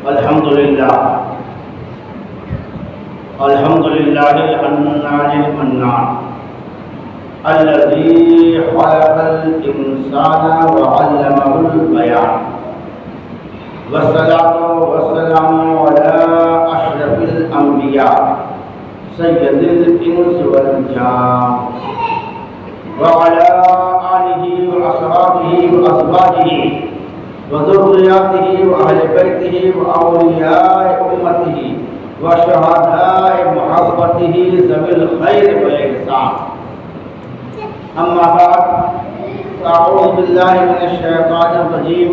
الحمد لله الحنان المنان الذي خلق الإنسان وعلمه البيان والصلاة والسلام على أشرف الأنبياء سيد الإنس والجان وعلى آله وأصحابه وأزواجه وذرياته وأهل بيته وأولياء أمته وشهداء محبته ذوي الخير والإحسان. أما بعد فأعوذ بالله من الشيطان الرجيم.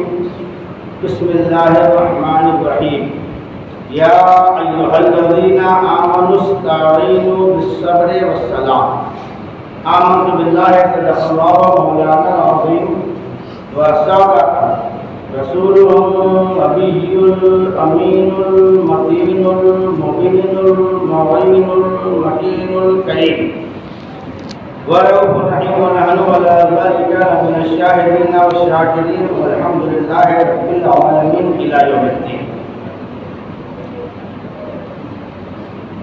بسم الله الرحمن الرحيم. يا أيها الذين آمنوا استعينوا بالصبر والصلاة. آمنت بالله صدق الله مولانا العظيم وصدق رسوله النبي الأمين المتين المبين المعين المكين الكريم ورؤوف رحيم ونحن على ذلك من الشاهدين والشاكرين والحمد لله رب العالمين إلى يوم الدين.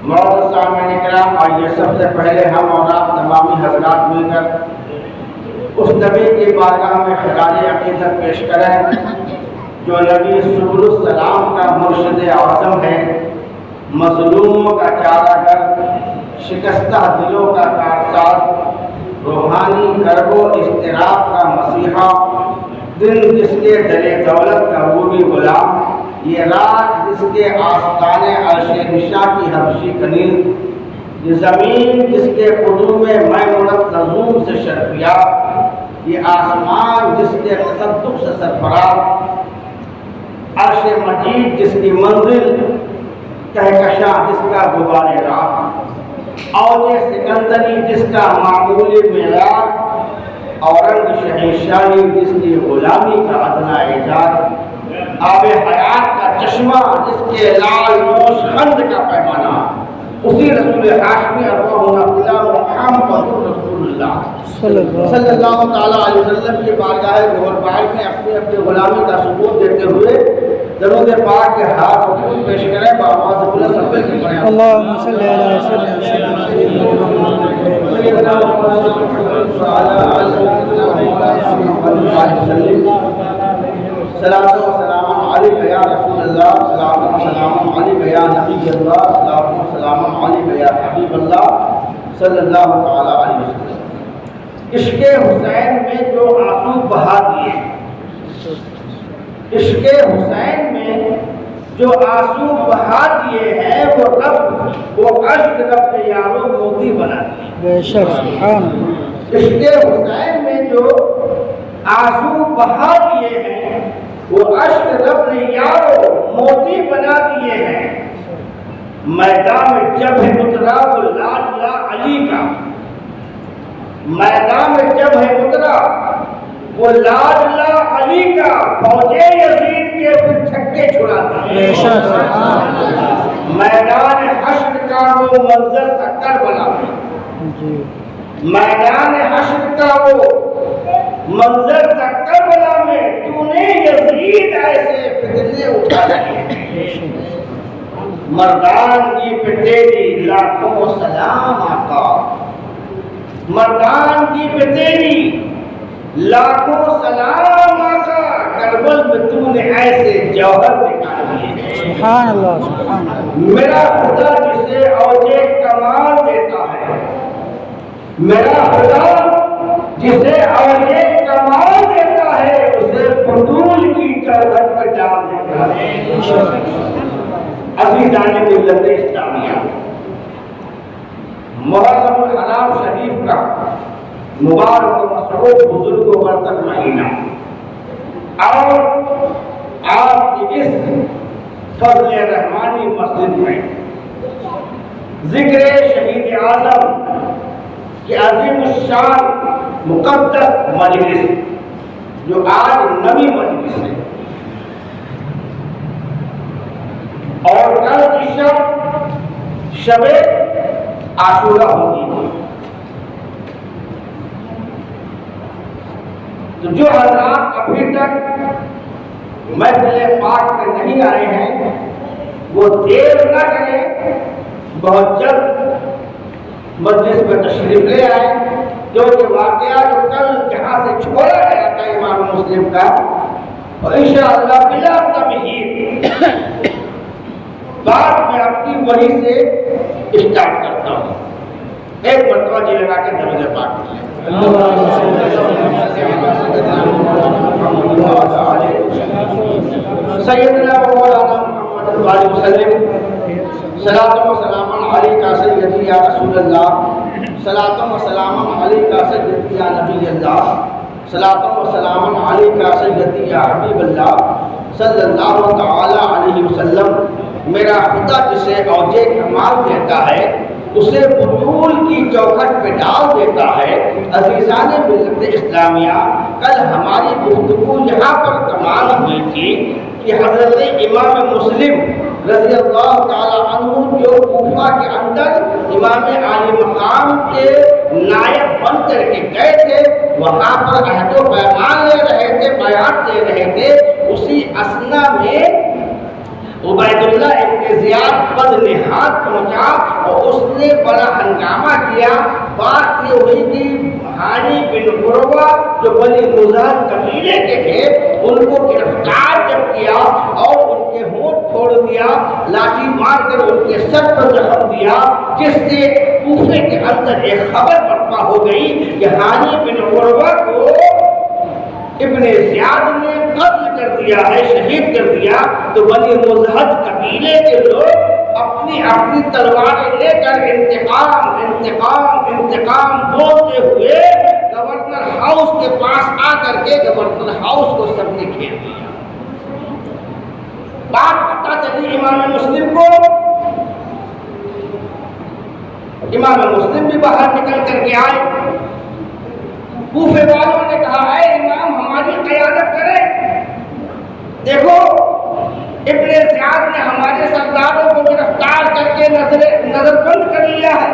معزز سامعین کرام، آئیے سب سے پہلے ہم اور آپ تمامی حضرات مل کر اس نبی کی بارگاہ میں خراج عقیدت پیش کریں جو نبی سبل السلام کا مرشد اعظم ہے، مظلوموں کا چارہ گر، شکستہ دلوں کا کارساز، روحانی کرب و اضطراب کا مسیحا، دن جس کے دلے دولت کا رومی غلام، یہ رات جس کے آستان عرش نشا کی حبشی کنیز، یہ زمین جس کے قدوم میمونت نظوم سے شرفیاب، یہ آسمان جس کے تصدق سے سرفراز، عرش مجید جس کی منزل، کہکشاں جس کا غبار رات، اوج سکندری جس کا معمول معیار، اورنگ شہنشاہی جس کی غلامی کا ادنا ایجاد، آب حیات کا چشمہ جس کے لال نوش خند کا پیمانہ، اسی رسول ہاشمی ارواحنا فدا محمد رسول اللہ صلی اللہ تعالیٰ علیہ وسلم کی بارگاہ گوہر بار میں اپنی غلامی کا ثبوت دیتے ہوئے درود پاک کے ہاتھ خود پیش کریں بآواز بلند سب کی پڑھیں اللہم صلی علی وسلم. صلاۃ و سلام علیک یا رسول اللہ، صلاۃ و سلام علیک یا نبی اللہ، صلاۃ و سلام علیک یا حبیب اللہ صلی اللہ تعالی علیہ وسلم. عشق حسین میں جو آنسو بہا دیے، عشق حسین میں جو آنسو بہا دیے ہیں وہ اشک رب نے یارو موتی بنا دیے. بے شک سبحان اللہ. عشق حسین میں جو آنسو بہا دیے ہیں وہ اشک رب نے یارو موتی بنا دیے ہیں. میدان میں جب ہے اترا وہ لاڈلا علی کا، میدان میں جب ہے اترا وہ لاڈلا علی کا، فوج یزید کے پھر چھکے چھڑا دیے. میدان حشر کا وہ منظر تھا کربلا میں، میدان حشر کا وہ منظر تھا کربلا میں، تو نے یزید ایسے فتنے اٹھا دیے. مردانگی پہ تیری لاکھوں سلام آقا، مردانگی پہ تیری لاکھوں سلام آقا، کربل میں تو نے ایسے جوہر دکھا دیے. سبحان اللہ سبحان اللہ. میرا خدا جسے اوجے کمال دیتا ہے، میرا خدا جسے اوجے کمال دیتا ہے، اسے فضول کی چربت پر ڈال دیتا ہے. عزیزان ملت اسلامیہ، محرم الحرام شریف کا مبارک و مسعود بزرگ و برکت مہینہ اور آپ کی اس فضل رحمانی مسجد میں ذکر شہید اعظم کی عظیم الشان مقدس مجلس جو آج نویں مجلس ہے اور کل کی شب عاشورہ ہوگی. تو جو حضرات ابھی تک محفل پاک میں نہیں آئے ہیں وہ دیر نہ کریں، بہت جلد مجلس میں تشریف لے آئے، کیونکہ واقعہ جو کل جہاں سے چھوڑا گیا تھا امام مسلم کا، اور انشاءاللہ بلا تمہید بات میں اپنی وحی سے اسٹارٹ کرتا ہوں۔ ایک مرتبہ جی لگا کے درود پاک سیدنا مولانا محمد صلی اللہ علیہ وسلم، صلاۃ و سلام علیکہ سیدی یا رسول اللہ، صلاۃ و سلام علیکہ سیدی یا نبی اللہ، صلاۃ و سلام علیکہ سیدی یا حبیب اللہ صلی اللہ تعالی علیہ وسلم۔ میرا خدا جسے اوجے کمال دیتا ہے اسے بطول کی چوکھٹ پہ ڈال دیتا ہے۔ عزیزان ملت اسلامیہ، کل ہماری گفتگو یہاں پر تمام ہوئی تھی کہ حضرت امام مسلم رضی اللہ تعالی عنہ جو کوفہ کے اندر امام عالی مقام کے نائب بن کر کے گئے تھے، وہاں پر عہد و پیمان لے رہے تھے، بیعت دے رہے تھے، اسی اثنا میں عبید اللہ ابن زیاد بدنہاد پہنچا اور اس نے بڑا ہنگامہ کیا۔ بات یہ ہوئی کہ ہانی بن عروہ جو بنی مزاحم قبیلے کے تھے ان کو گرفتار جب کیا اور ان کے ہونٹ پھوڑ دیا، لاٹھی مار کر ان کے سر پر زخم دیا، جس سے کوفے کے اندر ایک خبر برپا ہو گئی کہ ہانی بن عروہ کو ابن زیاد نے قتل کر دیا ہے، شہید کر دیا۔ تو بنی مزاحم قبیلے کے لوگ اپنی تلواریں لے کر انتقام انتقام انتقام بولتے ہوئے گورنر ہاؤس کے پاس آ کر کے گورنر ہاؤس کو سب نے گھیر دیا۔ بات پتہ چلی امام مسلم کو، امام مسلم بھی باہر نکل کر کے آئے۔ کوفے والوں نے کہا اے امام ہماری قیادت کرے، دیکھو ابن زیاد نے ہمارے سرداروں کو گرفتار کر کے نظر بند کر لیا ہے۔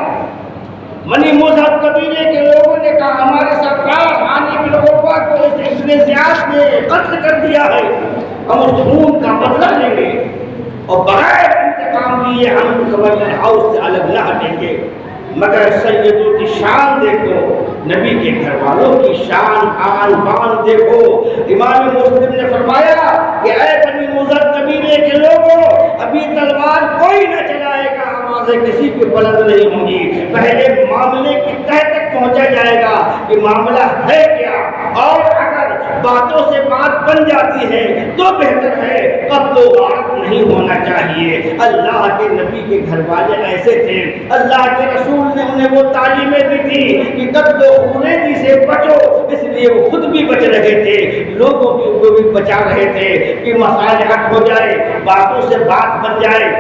بنی مزاحم قبیلے کے لوگوں نے کہا ہمارے سردار ہانی بن عروہ کو ابن زیاد نے قتل کر دیا ہے، ہم اس خون کا بدلہ لیں گے اور بغیر انتقام لیے ہم گورنر ہاؤس سے الگ نہ ہٹیں گے۔ مگر سیدوں کی شان دیکھو، نبی کے گھر والوں کی شان آن بان دیکھو۔ امام مسلم نے فرمایا کہ اے بنی مزاحم قبیلے کے لوگوں، ابھی تلوار کوئی نہ چلائے گا، آوازیں کسی کی بلند نہیں ہوں گی، پہلے معاملے کی تہ تک پہنچا جائے گا کہ معاملہ ہے کیا، اور اگر باتوں سے بات بن جاتی ہے تو بہتر ہے، قتل و غارت نہیں ہونا چاہیے۔ اللہ کے نبی کے گھر والے ایسے تھے، اللہ کے رسول نے انہیں وہ تعلیمیں دی تھی کہ قتل و خونریزی سے بچو، اس لیے وہ خود بھی بچ رہے تھے، لوگوں کو بھی بچا رہے تھے کہ مصالحت ہو جائے، باتوں سے بات بن جائے۔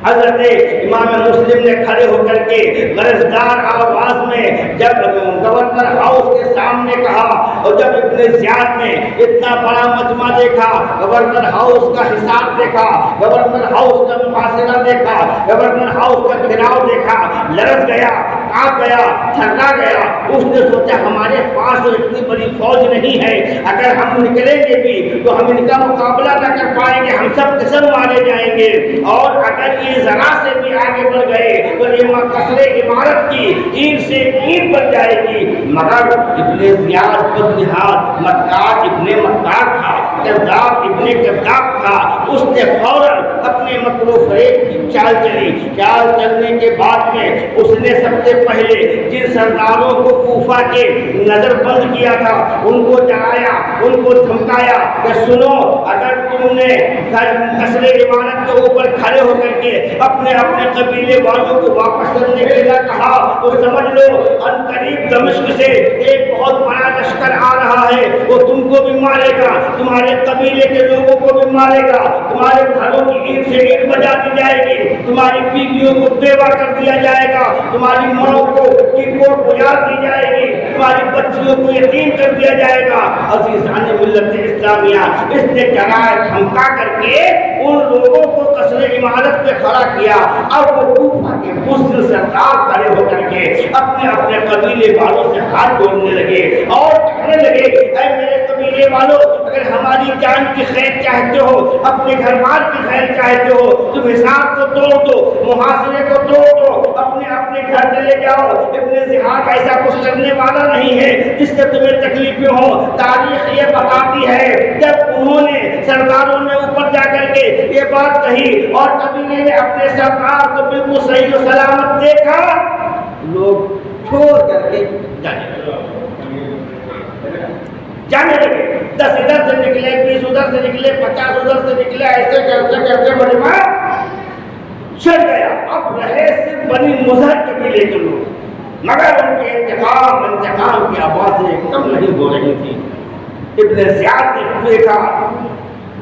حضرت امام مسلم نے کھڑے ہو کر کے غرضدار آواز میں جب گورنر ہاؤس کے سامنے کہا، اور جب ابن زیاد نے اتنا بڑا مجمع دیکھا، گورنر ہاؤس کا حساب دیکھا، گورنر ہاؤس کا محاصرہ دیکھا، گورنر ہاؤس کا گھیراؤ دیکھا، لرز گیا، کانپ گیا، تھرا گیا۔ اس نے سوچا ہمارے پاس تو اتنی بڑی فوج نہیں ہے، اگر ہم نکلیں گے بھی تو ہم ان کا مقابلہ نہ کر پائیں گے، ہم سب قسم مارے جائیں گے، اور اگر یہ ذرا سے بھی آگے بڑھ گئے تو یہ قصر عمارت کی اینٹ سے اینٹ بن جائے گی۔ مگر ابن زیاد بدنہاد مکار ابن مکار تھا، کذاب ابن کذاب تھا، اس نے فوراً اپنے مکر و فریب کی چال چلی۔ چال چلنے کے بعد میں اس نے سب سے پہلے جن سرداروں کو کوفہ کے نظر بند کیا تھا ان کو ڈرایا، ان کو دھمکایا کہ سنو، اگر تم نے قصر عمارت کے اوپر کھڑے ہو کر کے اپنے قبیلے والوں کو واپس کرنے کے لیے کہا تو سمجھ لو ان قریب دمشق سے ایک بہت بڑا لشکر آ رہا ہے، وہ تم کو بھی مارے گا، تمہارے قبیلے کے لوگوں کو بھی مارے گا، تمہارے گھروں کی اینٹ سے اینٹ بجا دی جائے گی، تمہاری بیویوں کو بیوہ کر دیا جائے گا، تمہاری ماں کو کی کوٹ گزار دی جائے گی، تمہاری بچیوں کو یتیم کر دیا جائے گا۔ عزیزان ملت اسلامیہ، اس نے ڈرایا دھمکا کر کے ان لوگوں کو قصر عمارت پہ کھڑا کیا، اب وہ کوفہ کے بزرگ سردار کھڑے ہو کر کے اپنے اپنے قبیلے والوں سے ہاتھ جوڑنے لگے اور کہنے لگے اے میرے قبیلے والوں، اگر ہماری جان کی خیر چاہتے ہو، اپنے گھر بار کی خیر چاہتے ہو، تم حساب کو توڑ دو، محاصرے کو توڑ دو، اپنے اپنے گھر چلے جاؤ۔ ابن زیاد ایسا کچھ کرنے والا نہیں ہے جس سے تمہیں تکلیفیں ہوں۔ تاریخ یہ بتاتی ہے جب انہوں نے سرداروں نے اوپر جا کر کے یہ بات کہی اور قبیلے نے اپنے سردار کو بالکل صحیح و سلامت دیکھا، لوگ چھوڑ کر کے جانے لگے۔ 10 ادھر سے نکلے، 20 ادھر سے نکلے، 50 ادھر سے نکلے، ایسے کرتے کرتے مجمع چل گیا۔ اب رہے صرف بنی مظہر قبیلے کے لوگ، مگر ان کے انتقام کی آوازیں کم نہیں ہو رہی تھی۔ ابن زیاد نے دیکھا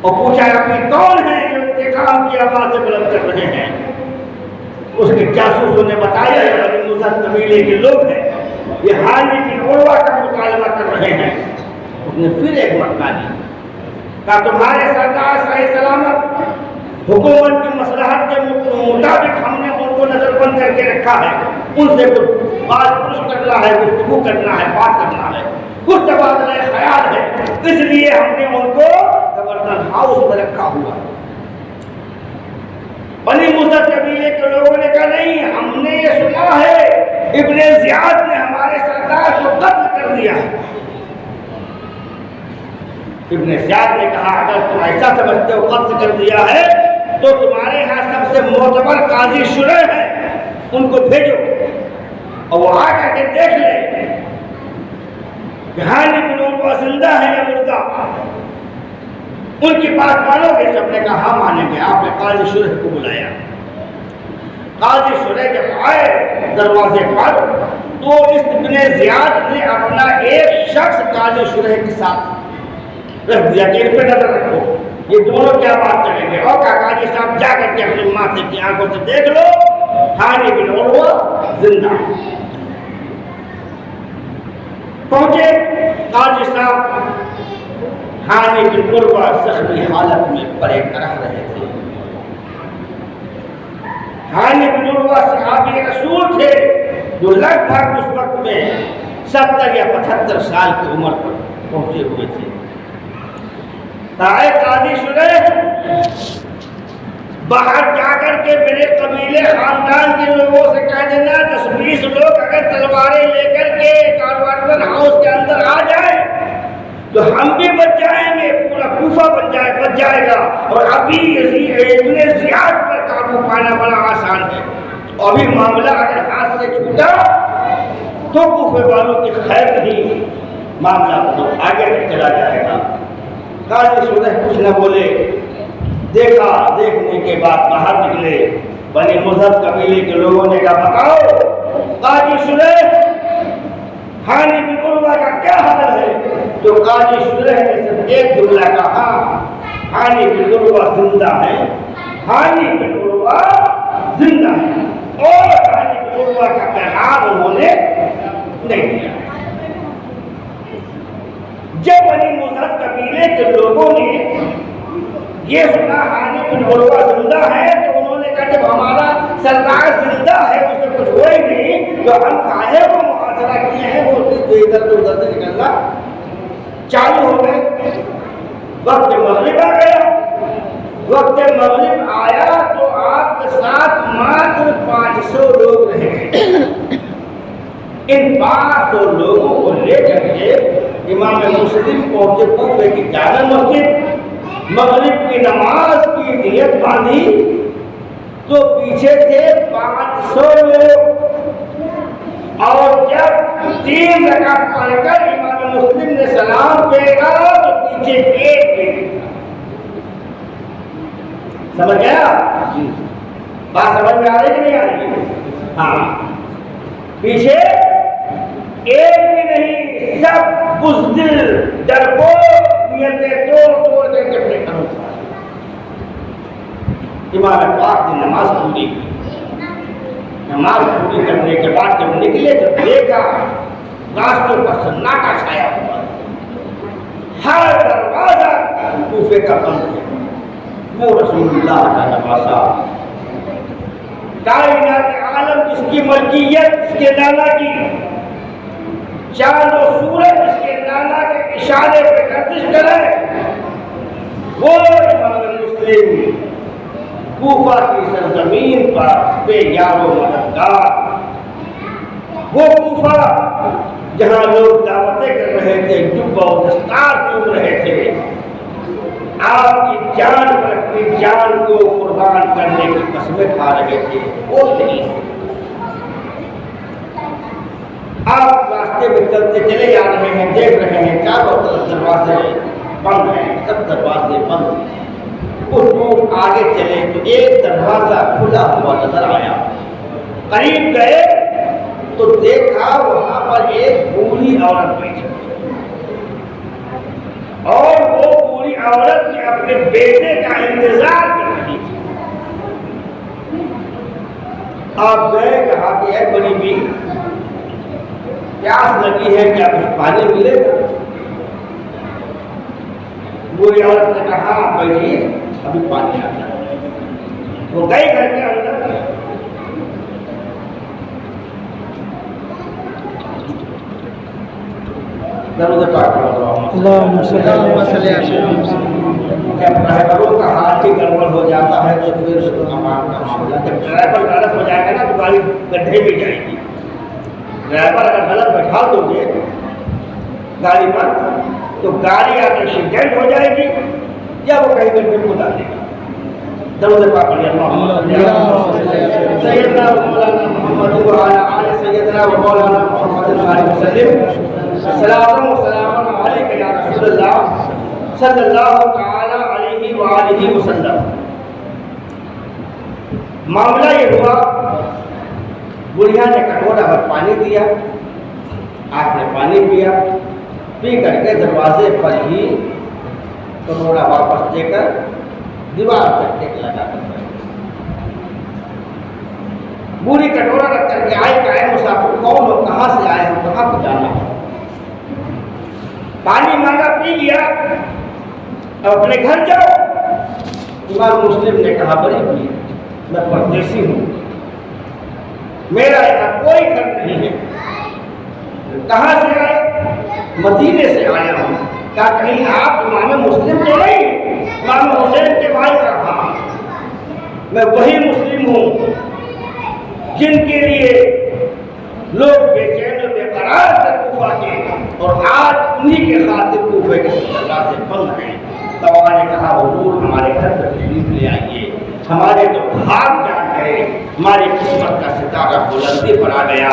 اور پوچھا کہ کون ہے جو انتقام کی آوازیں بلند کر رہے ہیں؟ اس کے جاسوسوں نے بتایا یہ بنی مظہر قبیلے کے لوگ ہیں، یہ حانی بن عروہ کا مطالبہ کر رہے ہیں۔ اس نے پھر ایک مرکہ دی، کہا تمہارے سردار صحیح سلامت حکومت کی مصلحت کے مطابق ہم نے ان کو نظر بند کر کے رکھا ہے، ان سے کچھ بات پوچھ کرنا ہے، گفتگو کرنا ہے، بات کرنا ہے، کچھ تبادلہ خیال ہے، اس لیے ہم نے ان کو گورنر ہاؤس میں رکھا ہوا ہے۔ بنی مظہر قبیلے کے لوگوں نے کہا نہیں، ہم نے یہ سنا ہے ابن زیاد نے ہمارے سردار کو قتل کر دیا ہے۔ ابن زیاد نے کہا اگر تم ایسا سمجھتے ہو قتل کر دیا ہے تو تمہارے یہاں سب سے معتبر قاضی شریح ہے، ان کو بھیجو اور وہ آ کر کے دیکھ لے کہ حانی بن عروہ زندہ ہے یا مردہ، ان کی بات مانو گے؟ سب نے کہا ہاں مانیں گے۔ آپ نے قاضی شریح کو بلایا، قاضی شریح جب آئے دروازے پر تو اس ابن زیاد نے اپنا ایک شخص قاضی شریح کے ساتھ رکھ دیا کہ ان پہ نظر رکھو، یہ دونوں کیا بات کریں گے۔ اور کہا قاضی صاحب جا کر کے اپنی ماتھے کی آنکھوں سے دیکھ لو، حانی بن عروہ زندہ۔ پہنچے قاضی صاحب، حانی بن عروہ زخمی حالت میں پڑے کرہ رہے تھے۔ حانی بن عروہ صحابی رسول تھے جو لگ بھگ اس وقت میں 70 یا 75 سال کی عمر پر پہنچے ہوئے تھے۔ قاضی شریح باہر جا کر کے میرے قبیلے خاندان کے لوگوں سے کہہ دینا 10-20 لوگ اگر تلواریں لے کر کے گورنر ہاؤس کے اندر آ جائیں تو ہم بھی بچ جائیں گے، پورا کوفہ بچ جائے گا، اور ابھی ابن زیاد پر قابو پانا بڑا آسان ہے۔ ابھی معاملہ اگر ہاتھ سے چھوٹا تو کوفے والوں کی خیر نہیں، معاملہ تو آگے تک چلا جائے گا۔ قاضی شریح کچھ نہ بولے، دیکھا، دیکھنے کے بعد باہر نکلے۔ بنی مظہر قبیلے کے لوگوں نے کہا بتاؤ قاضی شریح حانی بن عروہ کا کیا حال ہے؟ تو قاضی شریح نے صرف ایک جملہ کہا، حانی بن عروہ زندہ ہے، حانی بن عروہ زندہ ہے، اور حانی بن عروہ کا پیغام انہوں نے نہیں دیا۔ جب بنی مظہر قبیلے کے لوگوں نے یہ سنا حانی بن عروہ زندہ ہے تو انہوں نے کہا جب ہمارا سردار زندہ ہے، اسے کچھ ہوئے نہیں تو ہم کاہے کو محاصرہ کیے ہیں، وہ ادھر سے نکلنا چالو ہو گئے۔ وقت مغرب آ گیا، وقت مغرب آیا تو آپ کے ساتھ ماتر 500 لوگ رہ گئے۔ ان 500 لوگوں کو لے کر کے امام مسلم پہنچے کوفے کی جامع مسجد، مغرب کی نماز کی نیت باندھی تو پیچھے تھے 500 لوگ، اور جب 3 رکعت پڑھ کر امام مسلم نے سلام پھیرا تو پیچھے ایک بھی تھا۔ سمجھ گیا؟ بات سمجھ میں آ رہی کہ نہیں آ رہی؟ ہاں، پیچھے ایک بھی نہیں، سب بزدل ڈرپوک نیتیں توڑ کر کے اپنے گھروں سے امام پاک نے نماز پوری کی۔ نماز پوری کرنے کے بعد جب نکلے تو دیکھا راستوں پر سناٹا چھایا ہوا، ہر دروازہ کوفے کا بند ہے، وہ رسول اللہ کا نواسا، کائنات عالم جس کی ملکیت اس کے نانا کی، چاند و سورج اس کے نانا کے اشارے پہ گردش کرے، وہ امام مسلم کوفہ کی سرزمین پر بے یار و مددگار، وہ کوفہ جہاں لوگ دعوتیں کر رہے تھے، جبہ و دستار چوم رہے تھے، آپ کی جان پر اپنی جان کو قربان کرنے کی قسمیں کھا رہے تھے، وہ نہیں۔ آپ راستے میں چلتے چلے جا رہے ہیں، دیکھ رہے ہیں چاروں طرف دروازے بند ہیں، سب دروازے بند ہیں۔ کچھ دور آگے چلے تو ایک دروازہ کھلا ہوا نظر آیا، قریب گئے تو دیکھا وہاں پر ایک بوڑھی عورت بیٹھی، اور وہ بوڑھی عورت نے اپنے بیٹے کا انتظار کر رہی تھی۔ آپ گئے، کہا کہ اے بڑی بی، پیاس لگی ہے، کیا کچھ پانی ملے گا؟ بوڑھی عورت نے کہا آپ بیٹھیے، ابھی پانی آتا ہے۔ وہ گئی گھر کے اندر، اللہم صلی اللہ علیہ وسلم۔ جب ڈرائیوروں کا حال ہی گڑبڑ ہو جاتا ہے تو پھر امان کا معاملہ، جب ڈرائیور غلط ہو جائے گا نا تو گاڑی گڈھے میں جائے گی۔ ڈرائیور اگر غلط بیٹھا دو گے گاڑی پر تو گاڑی اگر ایکسیڈنٹ ہو جائے گی یا وہ کہیں گڈھے کو ڈال دے گا۔ درود پاک پڑھیے، سیدنا و مولانا محمد وعلی آل سیدنا و مولانا محمد علیہ وسلم۔ سلام و سلام علیک یا رسول اللہ صلی اللہ تعالی علیہ وآلہ وسلم۔ معاملہ یہ ہوا، بڑھیا نے کٹورا بھر پانی دیا، آپ نے پانی پیا، پی کر کے دروازے پر ہی کٹورا واپس دے کر دیوار پر ٹیک لگا کر بوڑھی کٹورا رکھ کر کے آئے کہ اے مسافر کون ہو، کہاں سے آئے ہو، کہاں کو جانا ہے؟ پانی مانگا، پی لیا، اب اپنے گھر جاؤ۔ امام مسلم نے کہا بڑی بھی میں پردیسی ہوں، میرا یہاں کوئی گھر نہیں ہے۔ کہاں سے آئے؟ مدینے سے آیا ہوں۔ کہا کہیں آپ امام مسلم تو نہیں؟ امام حسین کے بھائی کا؟ ہاں، میں وہی مسلم ہوں جن کے لیے لوگ بے چین و بے قرار تھے کوفہ کے، اور آج انہی کے خاطر کوفہ کے دروازے بند ہیں۔ تو انہوں نے کہا حضور ہمارے گھر پر تشریف لے آئیے، ہمارے تو بھاگ جان گئے، ہماری قسمت کا ستارہ بلندی پر آ گیا،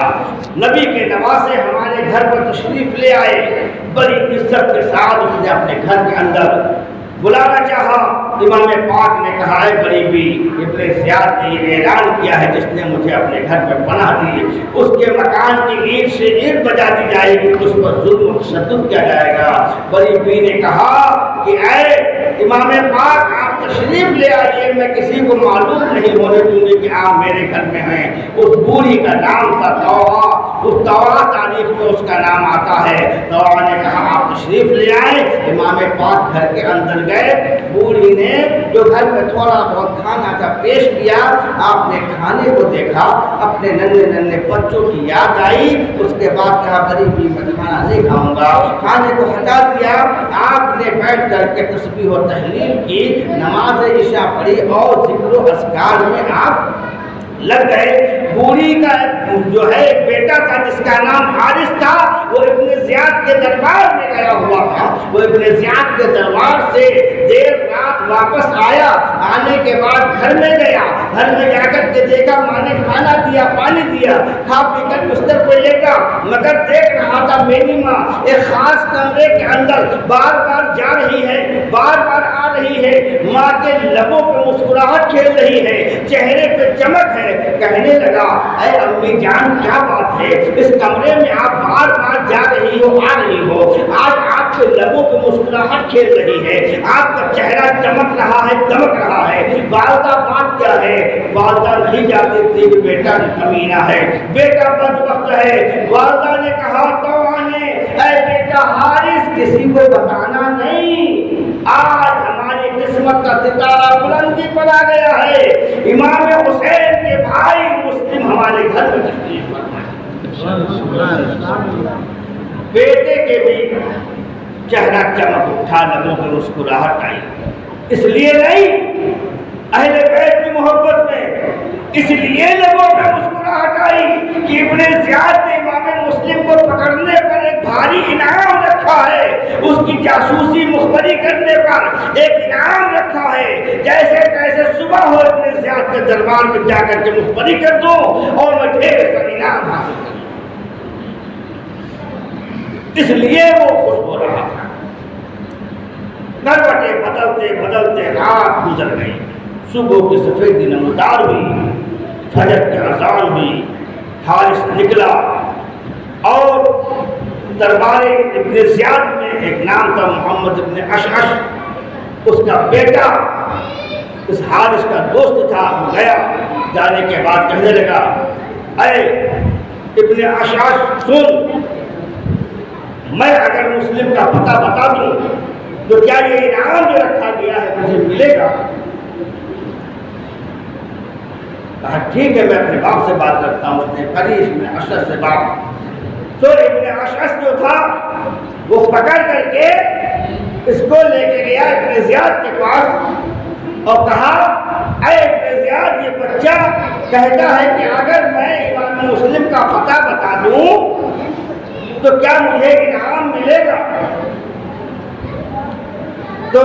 نبی کے نواسے ہمارے گھر پر تشریف لے آئے۔ بڑی عزت کے ساتھ اس نے اپنے گھر کے اندر بلانا چاہا۔ امام پاک نے کہا ہے بڑی بھی ابن زیاد نے یہ اعلان کیا ہے جس نے مجھے اپنے گھر میں پناہ دی، اس کے مکان کی اینٹ سے اینٹ بجا دی جائے گی، اس پر ظلم و تشدد کیا جائے گا۔ بڑی بی نے کہا کہ اے امام پاک آپ تشریف لے آئیے، میں کسی کو معلوم نہیں ہونے دوں گی کہ آپ میرے گھر میں ہیں۔ اس بوڑھی کا نام تھا توعہ، اس توعہ تاریخ میں اس کا نام آتا ہے۔ توعہ نے کہا آپ تشریف لے آئے۔ امام پاک گھر کے اندر گئے، بوڑھی نے جو گھر میں تھوڑا بہت کھانا تھا پیش کیا، آپ نے کھانے کو دیکھا، اپنے ننھے ننھے بچوں کی یاد آئی، اس کے بعد کہا غریبی میں کھانا نہیں کھاؤں گا، کھانے کو ہٹا دیا۔ آپ نے بیٹھ کر کے تسبیح و تحلیل کی، نماز عشاء پڑھی اور ذکر و اذکار میں آپ لگ گئے۔ بوڑھی کا جو ہے بیٹا تھا جس کا نام حارث تھا، وہ ابن زیاد کے دربار میں گیا ہوا تھا۔ وہ ابن زیاد کے دربار سے دیر رات واپس آیا، آنے کے بعد گھر میں گیا، گھر میں جا کر کے دیکھا ماں نے کھانا دیا، پانی دیا، کھا پی کر بستر پہ لیٹا، مگر دیکھ رہا تھا میری ماں ایک خاص کمرے کے اندر بار بار جا رہی ہے، بار بار آ رہی ہے، ماں کے لبوں پہ مسکراہٹ کھیل رہی ہے، چہرے پہ چمک ہے۔ کہنے لگا اے امی جان کیا بات ہے، اس کمرے میں آپ بار بار جا رہی ہو آ رہی ہو، آج آپ کے لبوں پہ مسکراہٹ کھیل رہی ہے، آپ کا چہرہ چمک رہا ہے دمک رہا ہے، والدہ بات کیا ہے؟ والدہ نہیں جاتی تھی کہ بیٹا کمینہ ہے، بیٹا بدبخت ہے۔ والدہ نے کہا تو اے بیٹا حارث کسی کو بتانا نہیں، آج ہماری قسمت کا ستارہ بلندی پر آ گیا ہے، امام حسین کے بھائی مسلم ہمارے گھر میں تشریف فرما ہے۔ بیٹے کے بھی چہرہ چمک اٹھا، لبوں پر مسکراہٹ آئی، اس لیے نہیں اہل بیت کی محبت میں، اس لیے لبوں پہ مسکراہٹ آئی کہ ابن زیاد نے امام مسلم کو پکڑنے پر ایک بھاری انعام رکھا ہے، اس کی جاسوسی مخبری کرنے پر ایک انعام رکھا ہے، جیسے کیسے صبح ہو ابن زیاد کے دربار میں جا کر کے مخبری کر دوں اور میں ڈھیر سا انعام حاصل کروں، اس لیے وہ خوش ہو رہا تھا۔ کروٹیں بدلتے بدلتے رات گزر گئی، صبح کی سفیدی نمودار ہوئی، فجر کی اذان ہوئی، حارث نکلا اور دربار ابن زیاد میں ایک نام تھا محمد ابن اشعث، اس کا بیٹا اس حارث کا دوست تھا، وہ گیا، جانے کے بعد کہنے لگا اے ابن اشعث سن، میں اگر مسلم کا پتہ بتا دوں تو کیا یہ انعام جو رکھا گیا ہے مجھے ملے گا؟ کہا ٹھیک ہے، میں اپنے باپ سے بات کرتا ہوں۔ اس نے کری ابن اشعث سے بات، تو ابن اشعث جو تھا وہ پکڑ کر کے اس کو لے کے گیا ابن زیاد کے پاس اور کہا اے ابن زیاد، یہ بچہ کہتا ہے کہ اگر میں امام مسلم کا پتہ بتا دوں تو کیا مجھے انعام ملے گا؟ تو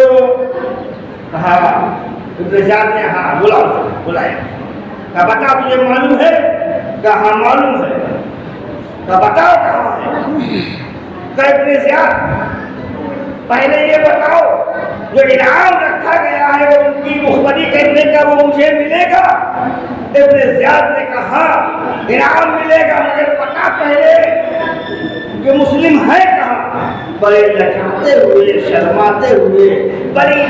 کہا ابن زیاد نے ہاں بلایا، کہا بتا تجھے معلوم ہے؟ کہا ہاں معلوم ہے۔ کہا بتاؤ کہاں ہے؟ کہا ابن زیاد پہلے یہ بتاؤ جو انعام رکھا گیا ہے وہ ان کی مخبری کرنے کا وہ مجھے ملے گا؟ ابن زیاد نے کہا ہاں انعام ملے گا، مگر پتا پہلے کہ مسلم ہے کہاں؟ بڑے لچاتے ہوئے شرماتے ہوئے بڑی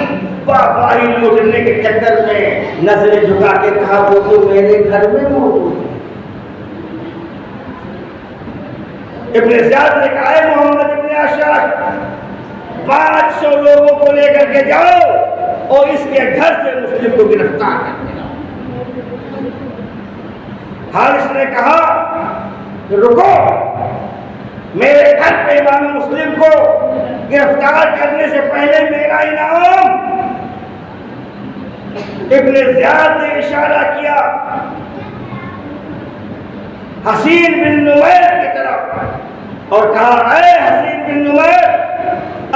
باہی لوٹنے کے چکر میں نظریں جھکا کے کہا وہ تو میرے گھر میں موجود ہے۔ ابن زیاد نے کہا ہے محمد ابن اشعث 500 لوگوں کو لے کر کے جاؤ اور اس کے گھر سے مسلم کو گرفتار کر کے لاؤ۔ حارث نے کہا کہ رکو، میرے گھر پہ امام مسلم کو گرفتار کرنے سے پہلے میرا انعام۔ ابن زیاد نے اشارہ کیا حسین بن نمیر کی طرف اور کہا اے حسین بن نمیر،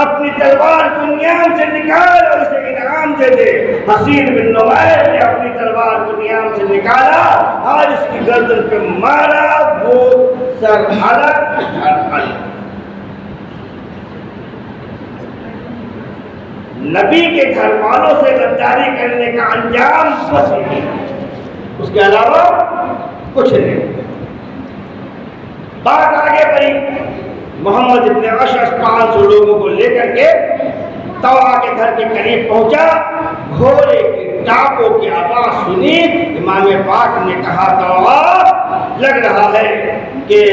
اپنی تلوار کو نیام سے نکال اور اسے انعام دے دے۔ حسین بن نمیر نے اپنی تلوار کو نیام سے نکالا، حارث کی گردن پہ مارا، وہ سر ہلک نبی کے گھر والوں سے غداری کرنے کا انجام بس نہیں، اس کے علاوہ کچھ نہیں۔ بات آگے بڑھی، محمد ابن اشعث 500 لوگوں کو لے کر کے طوع کے گھر کے قریب پہنچا، گھوڑے کی ٹاپوں کی آواز سنی، امام پاک نے کہا طوع لگ رہا ہے کہ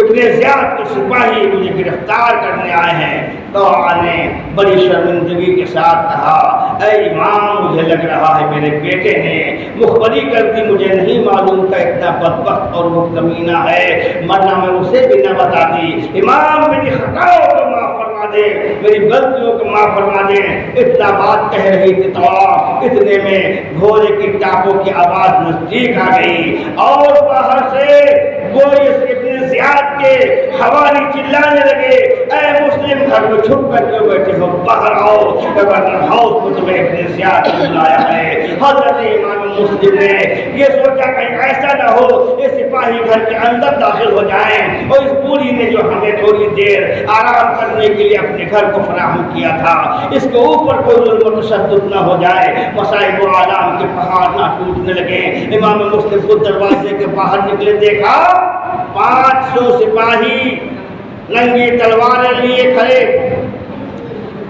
ابن زیاد کے سپاہی مجھے گرفتار کرنے آئے ہیں۔ طوع نے بڑی شرمندگی کے ساتھ کہا اے امام، مجھے لگ رہا ہے میرے بیٹے نے مخبری کر دی، مجھے نہیں معلوم تھا اتنا بدبخت اور وہ کمینہ ہے، ورنہ میں اسے بھی نہ بتاتی۔ امام میری خطاؤں کو معاف فرما دے، میری غلطیوں کو معاف فرما دے۔ اتنا بات کہہ رہی تھی طوع، اتنے میں گھوڑے کی ٹاپوں کی آواز نزدیک آ گئی اور باہر سے کوئی ابن زیاد کے حوالی چلانے لگے اے مسلم گھر میں چھپ کر کے بیٹھے ہو، باہر آؤ، گورنر ہاؤس میں تمہیں ابن زیاد نے بلایا ہے۔ حضرت امام مسلم نے یہ سوچا کہیں ایسا نہ ہو یہ سپاہی گھر کے اندر داخل ہو جائیں اور اس بوڑھی نے جو ہمیں تھوڑی دیر آرام کرنے کے لیے اپنے گھر کو فراہم کیا تھا، اس کے اوپر کوئی ظلم و تشدد نہ ہو جائے، مصائب و آلام کے پہاڑ نہ ٹوٹنے لگے۔ امام مسلم کو دروازے کے باہر نکلے، دیکھا 500 سپاہی ننگی تلواریں لیے کھڑے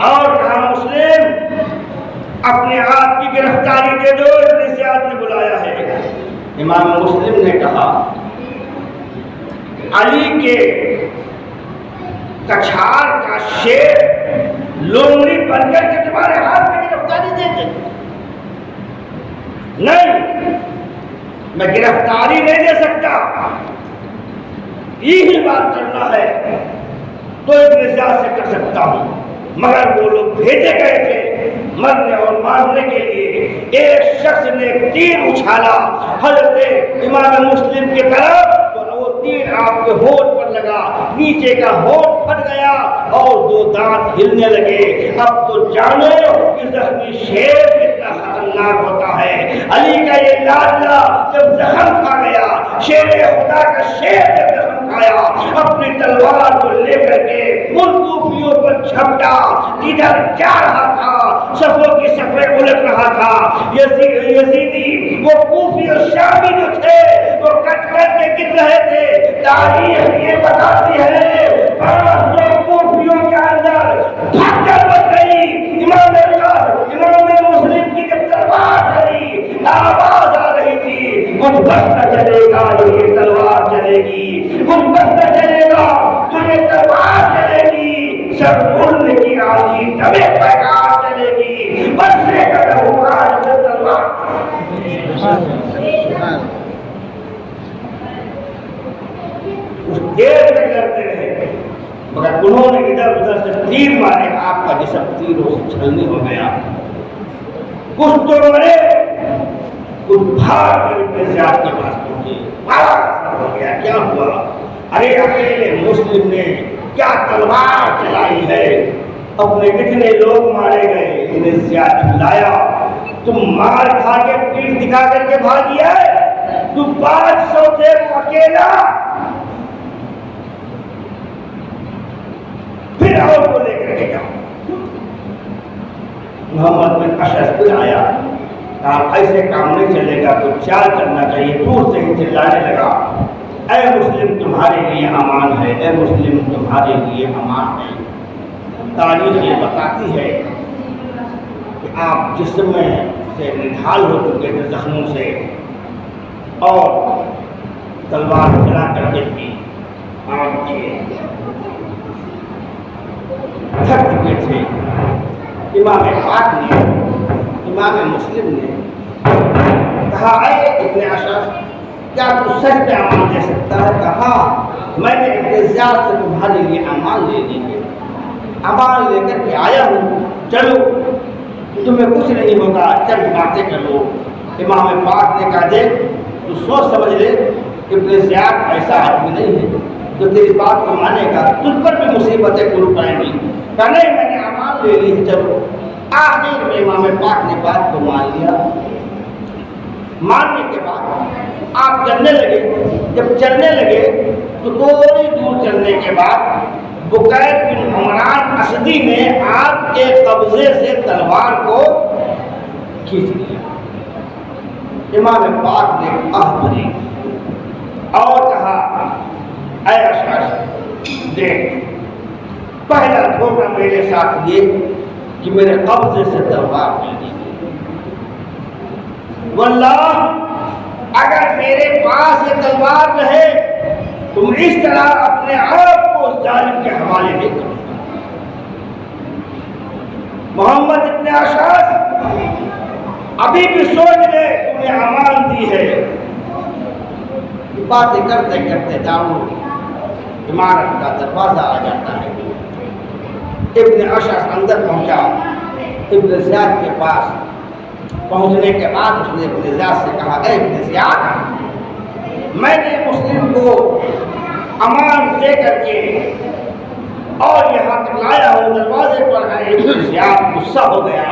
اور کہا مسلم اپنے آپ کی گرفتاری دے دو، ابن زیاد نے بلایا ہے۔ امام مسلم نے کہا علی کے کچھار کا شیر لومڑی بن کر کے تمہارے ہاتھ میں گرفتاری دے دیں؟ نہیں، میں گرفتاری نہیں دے سکتا، یہی بات کرنا ہے تو ابن زیاد سے کر سکتا ہوں، مگر وہ لوگ بھیجے گئے تھے مرنے اور مارنے کے لیے۔ ایک شخص نے تیر اچھالا حضرت امام مسلم کی طرف، تو وہ تیر آپ کے ہونٹ پر لگا، نیچے کا ہونٹ پھٹ گیا اور دو دانت ہلنے لگے۔ اب تو جانو کہ زخمی شیر کتنا خطرناک ہوتا ہے۔ علی کا یہ لاڈلا جب زخم کھا گیا، شیر خدا کا شیر جب زخم کھایا، اپنی تلوار کو لے کر کے ان کوفیوں پر جھپٹا، ادھر جا رہا تھا، صفوں کی صفیں الٹ رہا تھا۔ یزیدی وہ کوفی اور شامی جو تھے وہ کٹ کٹ کے گر رہے تھے۔ تاریخ یہ بتاتی ہے 500 کوفیوں کے اندر بھگدڑ بچ گئی۔ امام مسلم کی جب تلوار چلی، آواز آ رہی تھی، کچھ بس نہ چلے گا جو یہ تلوار چلے گی، کچھ بس نہ چلے گا جو یہ تلوار چلے گی، سب اڑنے کی آندھی دبے پیکار چلے گی، برسے کا ہوگا جو تلوار۔ کچھ دیر تک لڑتے رہے، مگر انہوں نے ادھر ادھر سے تیر مارے، آپ کا جسم تیروں سے چھلنی ہو گیا۔ کچھ تو مرے، کچھ بھاگ کر ابن زیاد کے پاس پہنچے، ہو گیا کیا ہوا؟ ارے اکیلے مسلم نے کیا تلوار چلائی ہے، اپنے کتنے لوگ مارے گئے۔ ابن زیاد چلایا، تم مار کھا کے پیٹ دکھا کر کے بھاگی ہے، تم 500 تھے وہ اکیلا، پھر اور کو لے کر کے جاؤ۔ محمد بن اشعث پھر آیا، کہا ایسے کام نہیں چلے گا، تو چال کرنا چاہیے۔ دور سے ہی چلانے لگا، اے مسلم تمہارے لیے امان ہے، اے مسلم تمہارے لیے امان ہے۔ تاریخ یہ بتاتی ہے کہ آپ جسم میں سے نڈھال ہو چکے تھے زخموں سے، اور تلوار چلا کر کے بھی آپ کے تھک چکے تھے۔ امام پاک نے، امام مسلم نے کہا اے ابن اشعث، کیا تو سچ پہ امان دے سکتا ہے؟ کہا میں نے ابن زیاد سے تمہارے لیے امان لے لی ہے، امان لے کر کے آیا ہوں، چلو تمہیں کچھ نہیں ہوگا، چند باتیں کر لو۔ امام پاک نے کہا دیکھ تو سوچ سمجھ لے، ابن زیاد ایسا آدمی نہیں ہے جو تیری بات کو مانے گا، تجھ پر بھی مصیبتیں کھل پائیں گی۔ کہا نہیں میں نے امان لے لی ہے، چلو۔ آخر میں امام پاک نے بات کو مان لیا۔ ماننے کے بعد آپ چلنے لگے، جب چلنے لگے تو تھوڑی دور چلنے کے بعد بکیر بن عمران اسدی نے آپ کے قبضے سے تلوار کو کھینچ لیا۔ امام پاک نے آہ بھری اور کہا اے اشعث دیکھ، پہلا دھوکہ میرے ساتھ یہ کہ میرے قبضے سے تلوار مل گئی، واللہ اگر میرے پاس یہ تلوار رہے تم اس طرح اپنے آپ کو اس ظالم کے حوالے نہیں کرو۔ محمد ابن اشعث ابھی بھی سوچ لے، تم نے امان دی ہے۔ باتیں کرتے کرتے دارو عمارت کا دروازہ آ جاتا ہے۔ ابن اشعث اندر پہنچا، ابن زیاد کے پاس پہنچنے کے بعد اس نے ابن زیاد سے کہا اے ابن زیاد، میں نے مسلم کو امان دے کر کے اور یہاں تک لایا ہوں، دروازے پر ہے۔ ابن زیاد غصہ ہو گیا،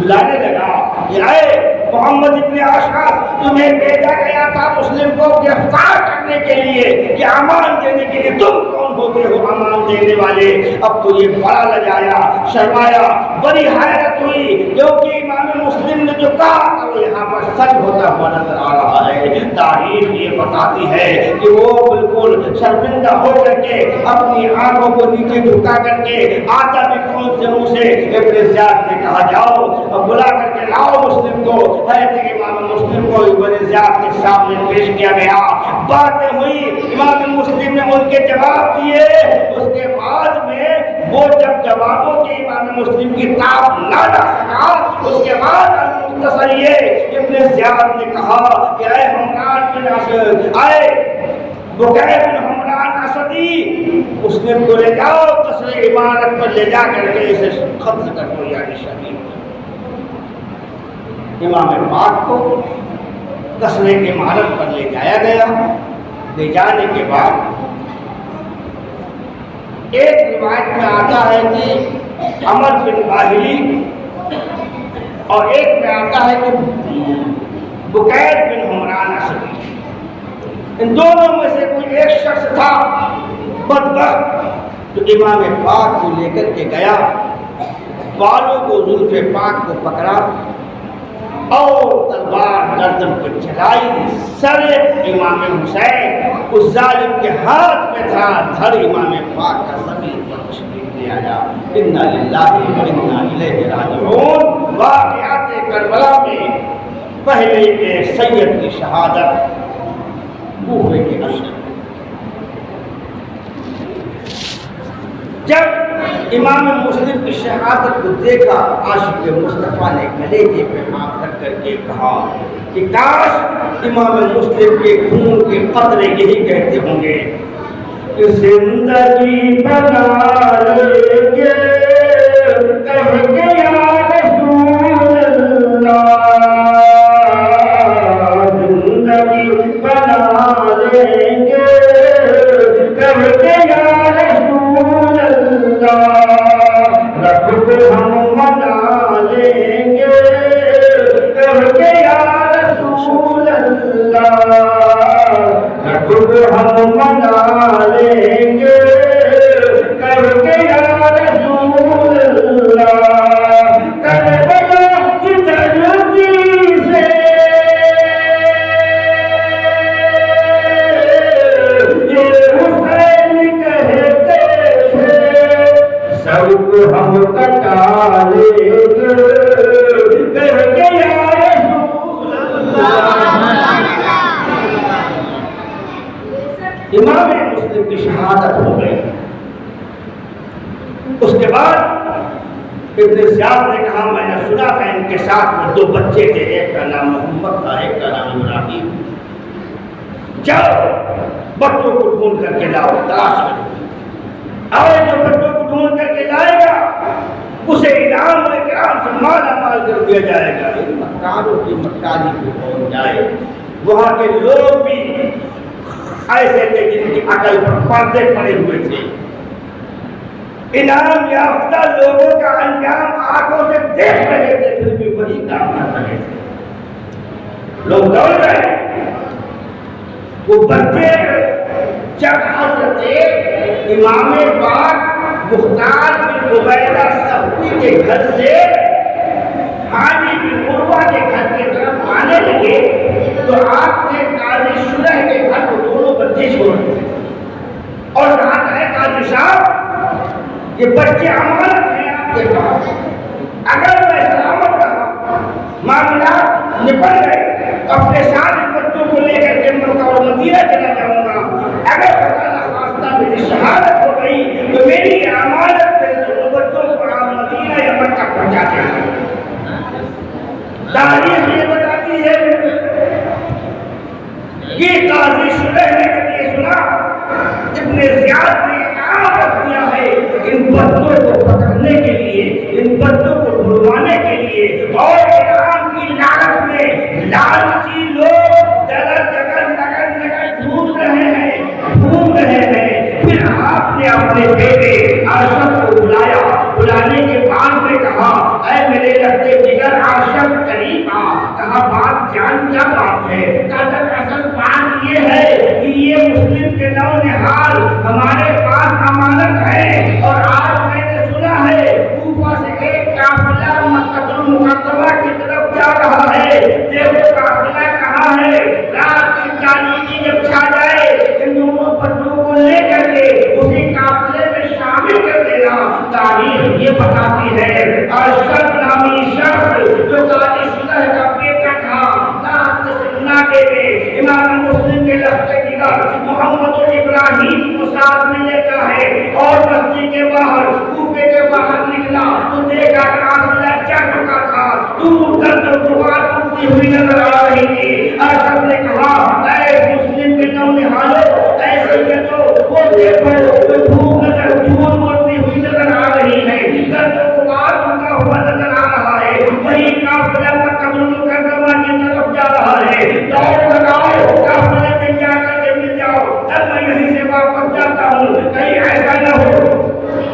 لانے لگا کہ اے محمد ابن اشعث، تمہیں بھیجا گیا تھا مسلم کو گرفتار کرنے کے لیے کہ امان دینے کے لیے، تم کون ہوتے ہو امان دینے والے؟ اب تو یہ بڑا لجایا، شرمایا، بڑی حیرت ہوئی، کیونکہ امام مسلم نے جو کہا تھا وہ یہاں پر سچ ہوتا ہوا نظر آ رہا ہے۔ تاریخ یہ بتاتی ہے کہ وہ بالکل شرمندہ ہو کر کے اپنی آنکھوں کو نیچے جھکا کر کے آتا بھی کون سے منہ سے ابن زیاد نے کہا جاؤ اب بلا کر کے لاؤ مسلم کو۔ حضرت امام مسلم کو ابن زیاد کے سامنے پیش کیا گیا، باتیں ہوئی، امام مسلم نے ان کے جواب دیے، اس کے بعد میں وہ جب جوابوں کے امام مسلم کی تاب نہ لا سکا، اس کے بعد المختصر یہ ابن زیاد نے کہا کہ اے حمران بن اسد، اے بکیر بن حمران اسدی، اس نے کو لے جاؤ قصر عمارت پر لے جا کر کے اسے قتل کر دو یعنی شہید۔ امام پاک کو قصر عمارت پر لے جایا گیا۔ لے جانے کے بعد ایک روایت میں آتا ہے کہ عمر بن باہلی اور ایک میں آتا ہے کہ بکیر بن حمران اسدی، ان دونوں میں سے کوئی ایک شخص تھا بدبخت، جو امام پاک کو لے کر کے گیا، بالوں کو زلف پاک کو پکڑا اور تلوار گردن پر چلائی، سر امام حسین اس ظالم کے ہاتھ میں تھا، دھڑ امام پاک کا زمین پر تشریف لے آیا۔ انا للہ و انا الیہ راجعون۔ واقعات کربلا میں پہلے ایک سید کی شہادت کوفے کے اشر، جب امام مسلم کی شہادت کو دیکھا، عاشق مصطفیٰ نے کلیجے پہ ہاتھ رکھ کر کے کہا کہ کاش امام مسلم کے خون کے قطرے یہی کہتے ہوں گے کہ زندگی بنا لیں گے کہہ کے یا رسول اللہ، زندگی بنا لیں گے کہہ کے یا رسول اللہ، رب ہم منا لیں گے کہہ کے یا رسول اللہ، رب ہم منا لیں گے کہہ کے یا رسول اللہ، کربلا کی دھرتی سے ہم کٹا لیں گے کہہ کے یا رسول اللہ۔ امام مسلم کی شہادت ہو گئی۔ اس کے بعد ابن زیاد نے کہا میں نے سنا تھا ان کے ساتھ میں دو بچے تھے، ایک کا نام محمد تھا، ایک کا نام ابراہیم، جاؤ بچوں کو ڈھونڈ کر کے لاؤ، تلاش کرو، اور جو بچوں کو ڈھونڈ کر کے لائے گا اسے انعام و اکرام سے مالا مال کر دیا جائے گا۔ ان مکاروں کی مکاری کو پہنچ جائے، وہاں کے لوگ بھی ایسے تھے جن کی عقل پر پردے پڑے ہوئے تھے، انعام یافتہ لوگوں کا انجام آنکھوں سے دیکھ رہے تھے، پھر بھی وہی کام کر رہے تھے، لوگ دوڑ رہے۔ وہ بچے جب حضرت امام پاک مختار بن عبیدہ صفوی کے گھر سے حاجی بن عروہ کے گھر کی طرف آنے لگے تو آپ نے قاضی شلح کے گھر کو دونوں بچے چھوڑ دیے اور کہا کہ قاضی صاحب یہ بچے امانت ہیں آپ کے پاس، اگر میں سلامت رہا معاملات نپٹ گئے تو اپنے ساتھ بچوں کو لے کر کے مکہ اور مدینہ چلا جاؤں گا، اگر خدا نخواستہ میری شہادت ہو گئی تو میری امانت پہ دونوں بچوں کو آپ مدینہ یا مکہ پہنچا دیں۔ تاریخ یہ بتاتی ہے یہ قاضی شلح نے کبھی سنا ابن زیاد نے رکھ دیا ہے ان بچوں کو پکڑنے کے لیے، ان بچوں کو ڈھونڈوانے کے لیے، اور انعام کی لالچ میں لالچی لوگ جگہ ڈھونڈ رہے ہیں۔ پھر آپ نے اپنے بیٹے ارشد کو بلایا، بلانے کے بعد میں کہا اے میرے لگتے جگر ارشد قریب آ، کہا بات جان کیا بات ہے؟ کہا اصل بات یہ ہے کہ یہ مسلم کے نونہال ہمارے پاس امانت ہے، اور آج میں نے سنا ہے کوفہ سے ایک قافلہ مکہ المکرمہ کی طرف جا رہا ہے، دیکھو قافلہ کہاں ہے، رات کی تاریکی جب چھا جائے ان دونوں بچوں کو لے کر کے اسی قافلے میں شامل کر دینا۔ تاریخ یہ بتاتی ہے ارشد نامی شخص جو قاضی شلح کا بیٹا تھا، رات سے سنا کے امام مسلم کے لفظ محمد ابراہیم کو ساتھ میں لیتا ہے اور بستی کے باہر سے باہر نکلا تو دیکھا قافلہ چل چکا تھا، دور تک تو دعا اٹھتی ہوئی نظر آ رہی تھی۔ ارشد نے کہا اے مسلم کے نونہالو، ایسے میں تو وہ دیکھو دھول مرتی ہوئی نظر آ رہی ہے، گرد و غبار اڑتا ہوا نظر آ رہا ہے، وہی قافلہ مکہ مکرمہ کی طرف جا رہا ہے، دوڑ لگاؤ قافلے میں جا کر کے مل جاؤ، اب میں یہیں سے واپس جاتا ہوں، کہیں ایسا نہ ہو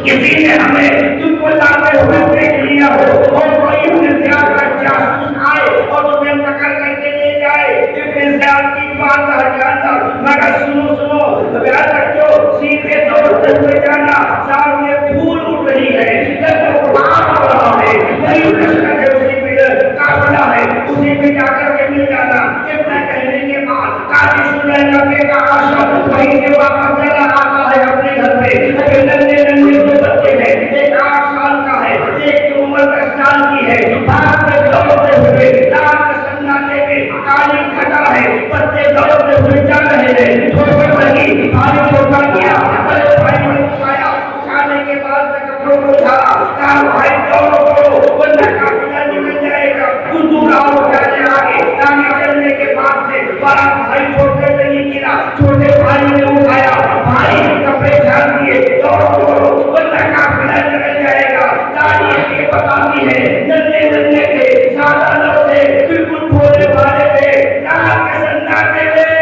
کسی نے ہمیں تم کو لاتے ہوئے دیکھ لیا ہو اور کوئی ابن زیاد کا جاسوس آئے اور تمہیں پکڑ کر کے لے جائے۔ ابن زیاد کی بات جانتا مگر سنو میرا بچوں، سیدھے دوڑتے ہوئے جانا، سامنے دھول اڑ رہی ہے، جب وہ باہر ہو رہا ہے، وہی لشکر ہے، اسی پہ قافلہ ہے، اسی پہ جا کر کے مل جانا۔ اتنا کہنے کے بعد قاضی شریح کا بیٹا ارشد وہیں سے واپس چلا آتا ہے اپنے گھر میں۔ ننھے دو بچے ہیں، ایک 8 سال کا ہے، ایک کی عمر 10 سال کی ہے، بھاگتے دوڑتے ہوئے رات سناٹے میں کالی گھٹا ہے، بچے دوڑتے ہوئے چل رہے ہیں، چھوٹے بھائی بھائی چھوٹا کیا، بڑے بھائی نے اٹھایا، اٹھانے کے بعد کپڑوں کو اٹھایا، کہا بھائی دوڑو ورنہ قافلہ نکل جائے گا، کچھ دور آؤ جانے آگے، آگے چلنے کے بعد سے بڑا بھائی چھوٹے سے نہیں گرا، چھوٹے بھائی نے اٹھایا، بھائی کپڑے جھاڑ دیے، دوڑو ورنہ قافلہ نکل جائے گا۔ تاریخ یہ بتاتی ہے ننھے تھے، سادہ لوگ تھے، بالکل بھولے بھالے تھے، رات کے سناٹے میں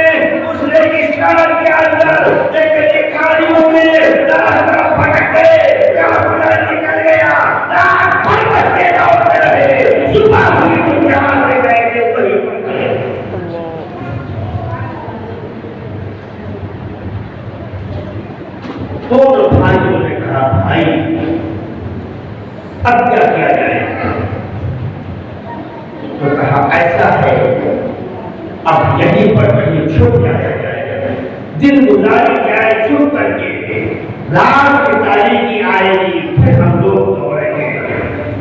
اس نے اس شہر کے اندر ایک کھاڑیوں میں راستہ بھٹک گئے، قافلہ نکل گیا، رات بھر بچے دوڑتے رہے، صبح ہوئی تو جہاں سے گئے تھے وہیں پر گئے۔ دونوں بھائیوں نے کہا بھائی اب کیا کیا جائے؟ تو کہا ایسا ہے اب یہیں پر کہیں چھپ جایا جائے، دن گزاری جائے چھپ کر کے، رات کی تاریخی آئے گی پھر ہم لوگ دوڑیں گے،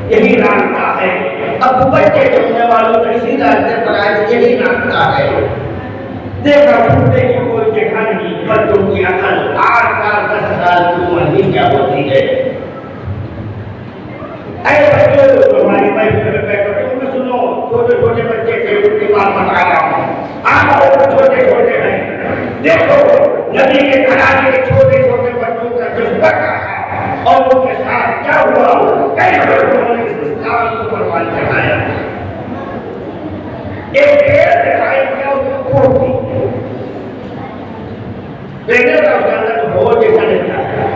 یہی راستہ ہے۔ اب بچے جمنے والوں کو اسی راستے پر آئے، یہی راستہ ہے۔ دیکھا چھوٹے کی کوئی جگہ نہیں، بچوں کی عقل 8 سال 10 سال کی عمر ہی کیا ہوتی ہے۔ اے بچوں ہماری بھائی تم بھی سنو، چھوٹے چھوٹے بچے تھے ان کی بات بتا رہا ہوں، آپ چھوٹے چھوٹے ہیں، دیکھو نبی کے گھرانے کے چھوٹے چھوٹے بچوں کا جذبہ کیا ہے اور ان کے ساتھ کیا ہوا، کیسے انہوں نے اس اسلام کو قربان چڑھایا۔ ایک پیڑ دکھائی دیا، اس کو پھوڑ دی، دیکھنے کا اس کے اندر ہو جیسا نہیں ہے۔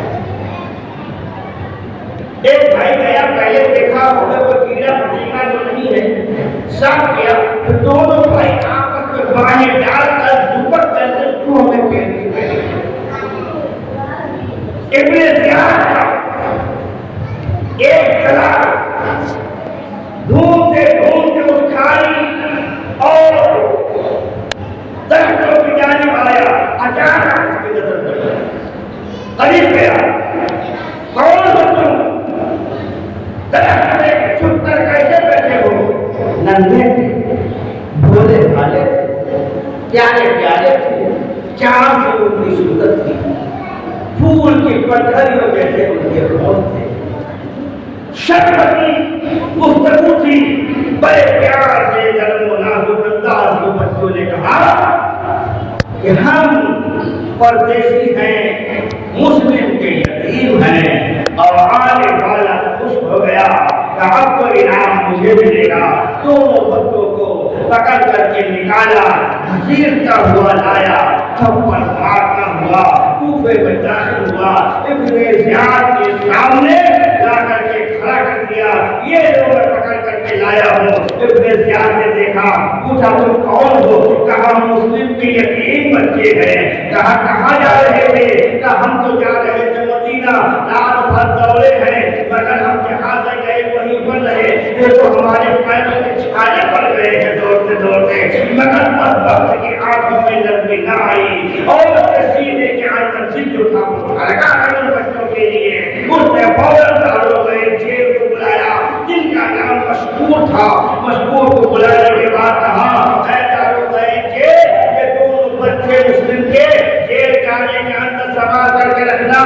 ایک بھائی گیا، پہلے دیکھا ہمیں کوئی کیڑا پھٹیگا تو نہیں ہے، صاف کیا، پھر دونوں بھائی آپس میں باہیں ڈال کر دوپٹ کر کے اس کو ہمیں پھیر دی گئی۔ ابن زیاد کا ایک گلا ڈھونڈتے ڈھونڈتے اس کھائی اور درختوں کی جانب آیا، اچانک اس کی نظر پڑی، قریب گیا، کون ہو تم؟ درخت میں چھپ کر کیسے بیٹھے ہو؟ ننھے تھے، بھولے بھالے تھے، پیارے پیارے تھے، چاند سے ان کی صورت تھی، پھول کی پتھریوں جیسے ان کے ہونٹ تھے، شرمتی گفتگو تھی، بڑے پیار سے نرم و نازک انداز میں بچوں نے کہا کہ ہم پردیسی ہیں، مسلم کے یتیم ہیں، اور آنے والا خوش ہو گیا کہ اب تو انعام مجھے ملے گا۔ دونوں بچوں کو پکڑ کر کے نکالا، گھسیٹتا ہوا لایا، تھپڑ مارتا ہوا کوفے میں داخل ہوا، ابن زیاد کے سامنے لا کر کے کھڑا کر دیا، یہ لوگ پکڑ کر کے لایا ہوں۔ ابن زیاد نے دیکھا، پوچھا تم کون ہو؟ کہا مسلم کے یتیم بچے ہیں۔ کہا کہاں جا رہے تھے؟ کہا ہم تو جا رہے تھے مدینہ، رات بھر دوڑے ہیں مگر ہم جہاں سے گئے وہیں پر رہے، دیکھو ہمارے پیروں میں چھالے پڑ گئے ہیں دوڑتے دوڑتے، مگر بدبخت کی آنکھوں میں نرمی نہ آئی، اور سینے کے اندر دل جو تھا وہ لگا ان بچوں کے لیے۔ اس نے فوراً دارو گئے جیل کو بلایا، جن کا نام مشکور تھا، مشکور کو بلانے کے بعد کہا اے دارو گئے جیل، یہ دونوں بچے مسلم کے جیل جانے کے اندر سنبھال کر کے رکھنا۔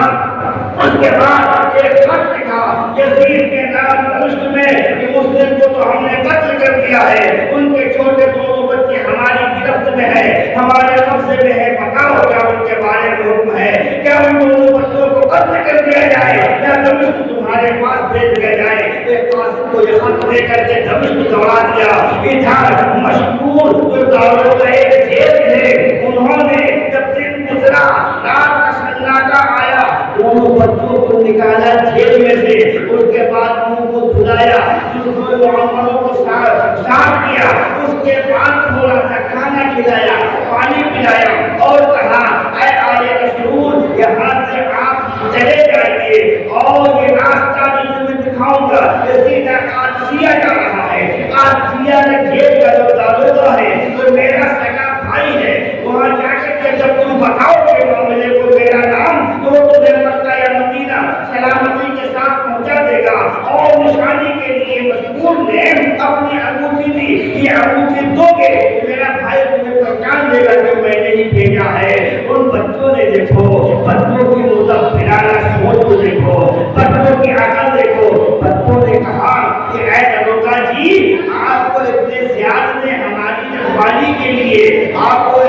اس کے بعد ایک خط لکھا یزید کے نام دمشق میں کہ مسلم کو تو ہم نے قتل کر دیا ہے، ان کے چھوٹے دونوں بچے ہماری گرفت میں ہے، ہمارے قبضے میں ہے، بتاؤ کیا ان کے بارے میں حکم ہے؟ کیا ان دونوں بچوں کو قتل کر دیا جائے یا دمشق تمہارے پاس بھیج دیا جائے؟ ایک قاصد کو یہ خط دے کر کے دمشق دوڑا دیا۔ ادھر مشہور جو دارالعلوم ایک جیل ہے، انہوں نے جب دن گزرا، رات کا سناٹا آیا، دونوں بچوں کو نکالا جیل میں سے، اس کے بعد منہ کو دھلایا، جلدوں معاملوں کو صاف کیا، اس کے بعد تھوڑا سا کھانا کھلایا، پانی پلایا اور کہا اے آل رسول یہاں سے آپ چلے جائیے اور یہ راستہ جو تمہیں دکھاؤں گا یہ سیدھا قادسیہ جا رہا ہے۔ قادسیہ میں جیل کا جو داروغہ ہے وہ میرا سگا بھائی ہے، وہاں جا کر کے جب تم بتاؤ گے معاملے کو میرا نام تو وہ تمہیں مکہ یا مدینہ سلامتی کے ساتھ پہنچا دے گا۔ اور نشانی کے لیے مشہور نے اپنی انگوٹھی دی، یہ انگوٹھی دو گے میرا بھائی تمہیں پہچان دے گا کہ میں نے ہی بھیجا ہے۔ ان بچوں نے دیکھو، بچوں کی مدبرانہ سوچ کو دیکھو، بچوں کی عقل دیکھو، بچوں نے کہا کہ اے داروغہ جی آپ کو اتنے زیادہ نے ہماری رکھوالی کے لیے آپ کو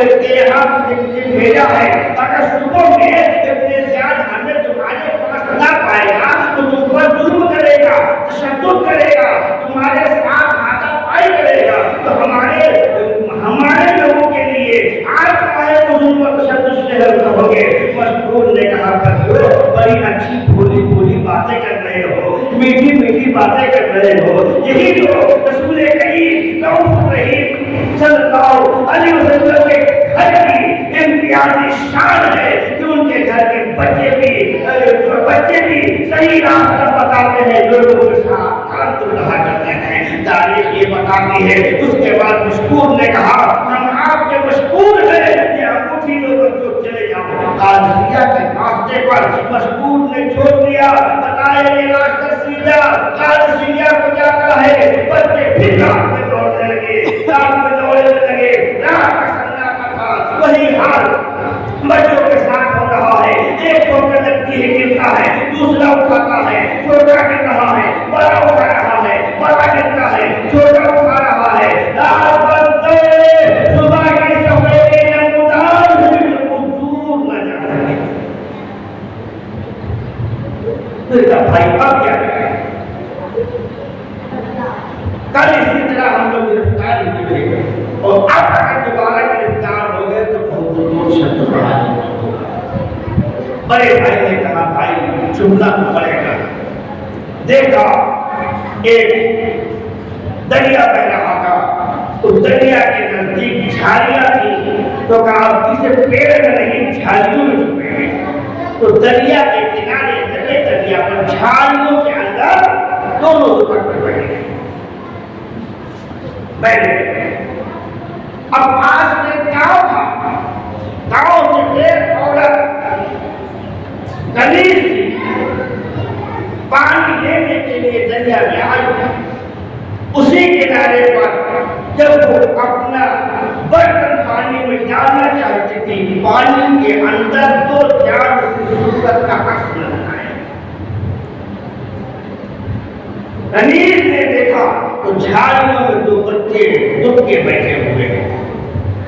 بھیجا ہے، اگر صبح میں اتنے زیادہ ہمیں تمہارے پاس نہ پائے گا تو تم پر ظلم کرے گا، تشدد کرے گا، تمہارے ساتھ ہاتھا پائی کرے گا، تو ہمارے لوگوں کے لیے آپ چاہے ظلم و تشدد سے حل کرو گے۔ مشہور نے کہا بڑی اچھی بھولی بھولی باتیں کر رہے ہو، میٹھی میٹھی باتیں کر رہے ہو، یہی تو رسول کریم رؤوف رحیم صلی اللہ علیہ وسلم کے گھر کی امتیازی شان ہے کہ ان کے گھر کے بچے بھی صحیح راستہ بتاتے ہیں، لوگوں کے ساتھ کام رہا کرتے ہیں، تاریخ یہ بتاتی ہے۔ اس کے بعد مشکور نے کہا ہم آپ کے مشکور ہیں، یہ انگوٹھی لوگوں کو چلے جاؤ۔ قادسیہ کے راستے پر مشکور نے چھوڑ دیا، بتایا یہ راستہ سیدھا قادسیہ کو جاتا ہے۔ بچے پھر رات میں دوڑنے لگے، رات میں دوڑنے لگے، رات کا سناٹا تھا، وہی حال بچوں کے ساتھ ہو رہا ہے، ایک ٹھوکر لگتی ہے گرتا ہے، دوسرا اٹھاتا ہے، چھوٹا گر رہا ہے، بڑا اٹھا رہا ہے، بڑا گرتا ہے، چھوٹا اٹھا رہا ہے۔ رات بھر صبح کی سفیدی نمودار دور نہ جا سکے۔ پھر جب بھائی اب کیا کریں؟ کل اسی طرح ہم لوگ گرفتار ہوئے اور اب اگر دوبارہ گرفتار ہو گئے تو بہت دور شد بڑھا بڑے بھائی نے کہا بھائی چننا تو پڑے گا۔ دیکھا ایک دریا بہ رہا تھا، اس دریا کے نزدیک جھاڑیاں تھی، تو کہا کسی پیڑ میں نہیں جھاڑیوں میں چھپے ہیں۔ تو دریا کے کنارے لگے دریا پر جھاڑیوں کے اندر دونوں دوپٹے بیٹھے اب آج میں گاؤں تھا، گاؤں سے ایک عورت غلیظ تھی، پانی لینے کے لیے دریا میں آئی، اسی کنارے پر جب وہ اپنا برتن پانی میں ڈالنا چاہتی تھی، پانی کے اندر تو جان سے صورت کا عکس نظر آیا۔ غلیظ نے دیکھا تو جھاڑیوں میں دو بچے دب کے بیٹھے ہوئے ہیں،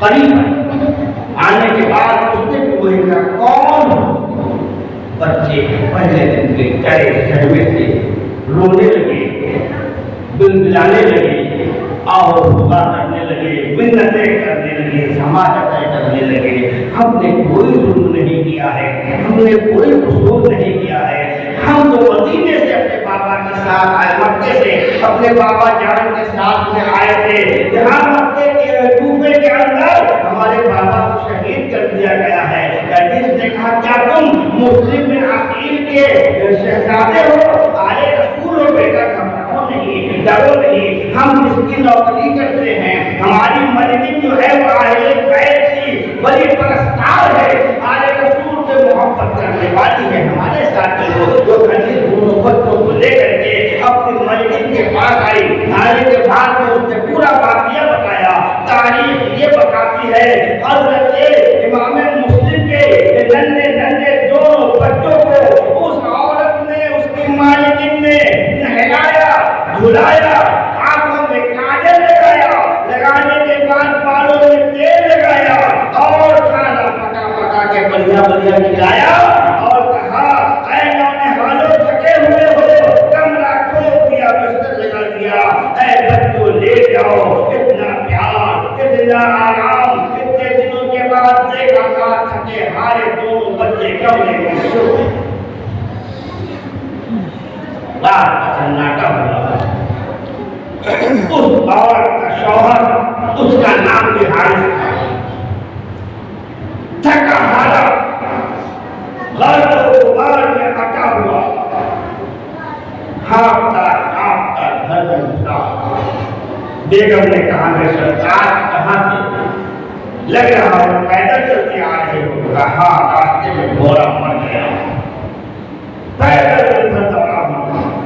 قریب آنے کے بعد اس نے پوچھا کون؟ بچے پہلے دن کے چڑے صدمے تھے، رونے لگے، بلبلانے لگے، اور دعا کرنے لگے، منتیں کرنے لگے، سماجتیں کرنے لگے، ہم نے کوئی ظلم نہیں کیا ہے، ہم نے کوئی قصور نہیں کیا ہے، ہم تو مدینے سے اپنے بابا کے ساتھ آئے، مکے سے اپنے بابا جان کے ساتھ میں آئے تھے، جہاں مکے کے کوفے کے اندر ہمارے بابا کو شہید کر دیا گیا ہے۔ حدیث نے کہا کیا تم مسلم بن عقیل کے شہزادے ہو؟ آل رسول ہو؟ بیٹا گھبراؤ نہیں، ڈرو نہیں، ہم اس کی نوکری کرتے ہیں، ہماری ملکن جو ہے وہ اہل بیت کی بڑی پرستار ہے، آل رسول سے محبت کرنے والی ہے، ہمارے ساتھ چلو۔ جو حدیث دونوں بچوں کو لے کر کے اپنی ملکن کے پاس آئی، آنے کے بعد میں اس نے پورا واقعہ بتایا۔ تاریخ یہ بتاتی ہے حضرت امام مسلم کے ننھے ننھے دونوں بچوں کو اس عورت نے، اس کی مالکن نے دھلایا، آنکھوں میں کاجل لگایا، لگانے کے بعد بالوں میں تیل لگایا اور کھانا پکا پکا کے بڑھیا بڑھیا کھلایا اور کہا اے نونہالوں تھکے ہوئے ہو، کمرہ کھول دیا، بستر لگا دیا، اے بچوں لے جاؤ، اتنا پیار، اتنا آرام، اتنے دنوں کے بعد دیکھا تھا تھکے ہارے دونوں بچے کمرے میں سو گئے۔ رات کا سناٹا ہوا، اس عورت کا شوہر، اس کا نام بھی حارث تھا، تھکا ہارا، غرق و غبار میں اٹا ہوا، ہانپتا ہانپتا گھر میں گھسا۔ بیگم نے کہا میرے سرکار کہاں سے؟ لگ رہا ہے پیدل چلتے آ رہے ہو۔ کہا راستے میں گھوڑا مر گیا، پیدل ادھر دوڑا ہوں۔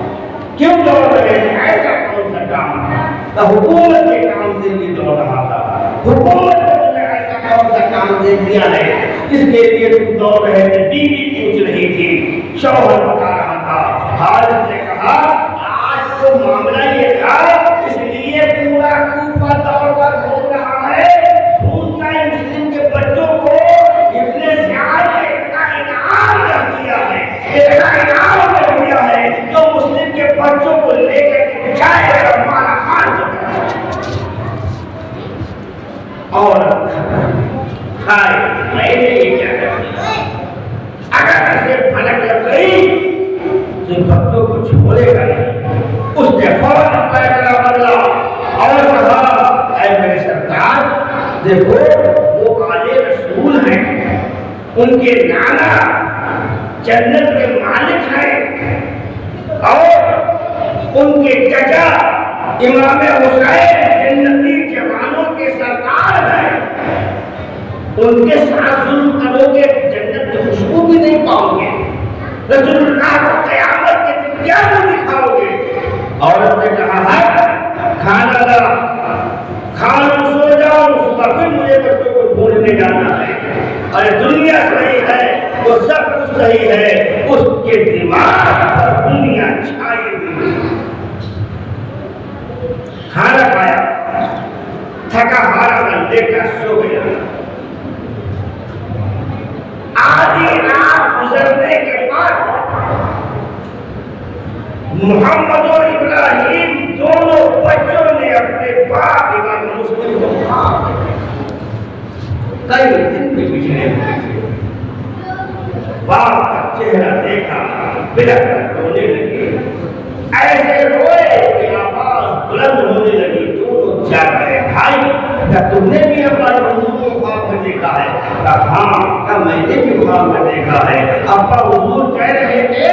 کیوں دوڑ رہے ہیں؟ ایسا کون سا کام ہے؟ تو حکومت کے کام سے بھی دوڑ رہا تھا۔ حکومت نے تمہیں ایسا کون سا کام دے دیا ہے جس کے لیے تم دوڑ رہے تھے؟ بیوی پوچھ رہی تھی، شوہر بتا رہا تھا۔ حارث نے کہا آج تو معاملہ یہ تھا، اس لیے پورا کوفہ دوڑ کر گھوم رہا ہے، ڈھونڈتا ہے مسلم کے بچوں کو۔ ابن زیاد نے اتنا انعام رکھ دیا ہے، اتنا انعام رکھ دیا ہے، جو مسلم کے بچوں کو لے کے جائے گا مالا مال ہو جائے۔ اور کھائے میں نے یہ کیا کرتی، اگر ایسے پھلک لگ گئی تو بچوں کو چھوڑے گا نہیں۔ اس نے فوراً پیغلہ بدلا اور کہا اے میرے سرکار دیکھو وہ آلے رسول ہیں، ان کے نانا جنت کے مالک ہیں اور ان کے چچا امام حسین جنتی جوانوں کے سردار ہیں، ان کے ساتھ ظلم کرو گے جنت کی خوشبو بھی نہیں پاؤ گے، رسول اللہ کو قیامت کے دن کیا دکھاؤ گے؟ عورت نے کہا ہے کھانا لا، کھانا سو جاؤ، صبح پھر مجھے بچوں کو ڈھونڈنے جانا ہے۔ ارے دنیا صحیح ہے، وہ سب کچھ صحیح ہے، اس کے دماغ پر دنیا چھائی ہوئی۔ کھانا کھایا، تھکا ہارا لے کر سو گیا۔ آدھی رات گزرنے کے بعد محمد اور ابراہیم دونوں بچوں نے اپنے باپ امام مسلم کو کھا کئی دن کے پچھڑے ہوئے تھے۔ باپ کا چہرہ دیکھا، بلک کر رونے لگے، ایسے روئے کہ آواز بلند ہونے لگی۔ دونوں جاگ گئے، بھائی کیا تم نے بھی ہمارے حضور کو خواب میں دیکھا ہے؟ کہا ہاں، کیا میں نے بھی خواب میں دیکھا ہے۔ ابا حضور کہہ رہے تھے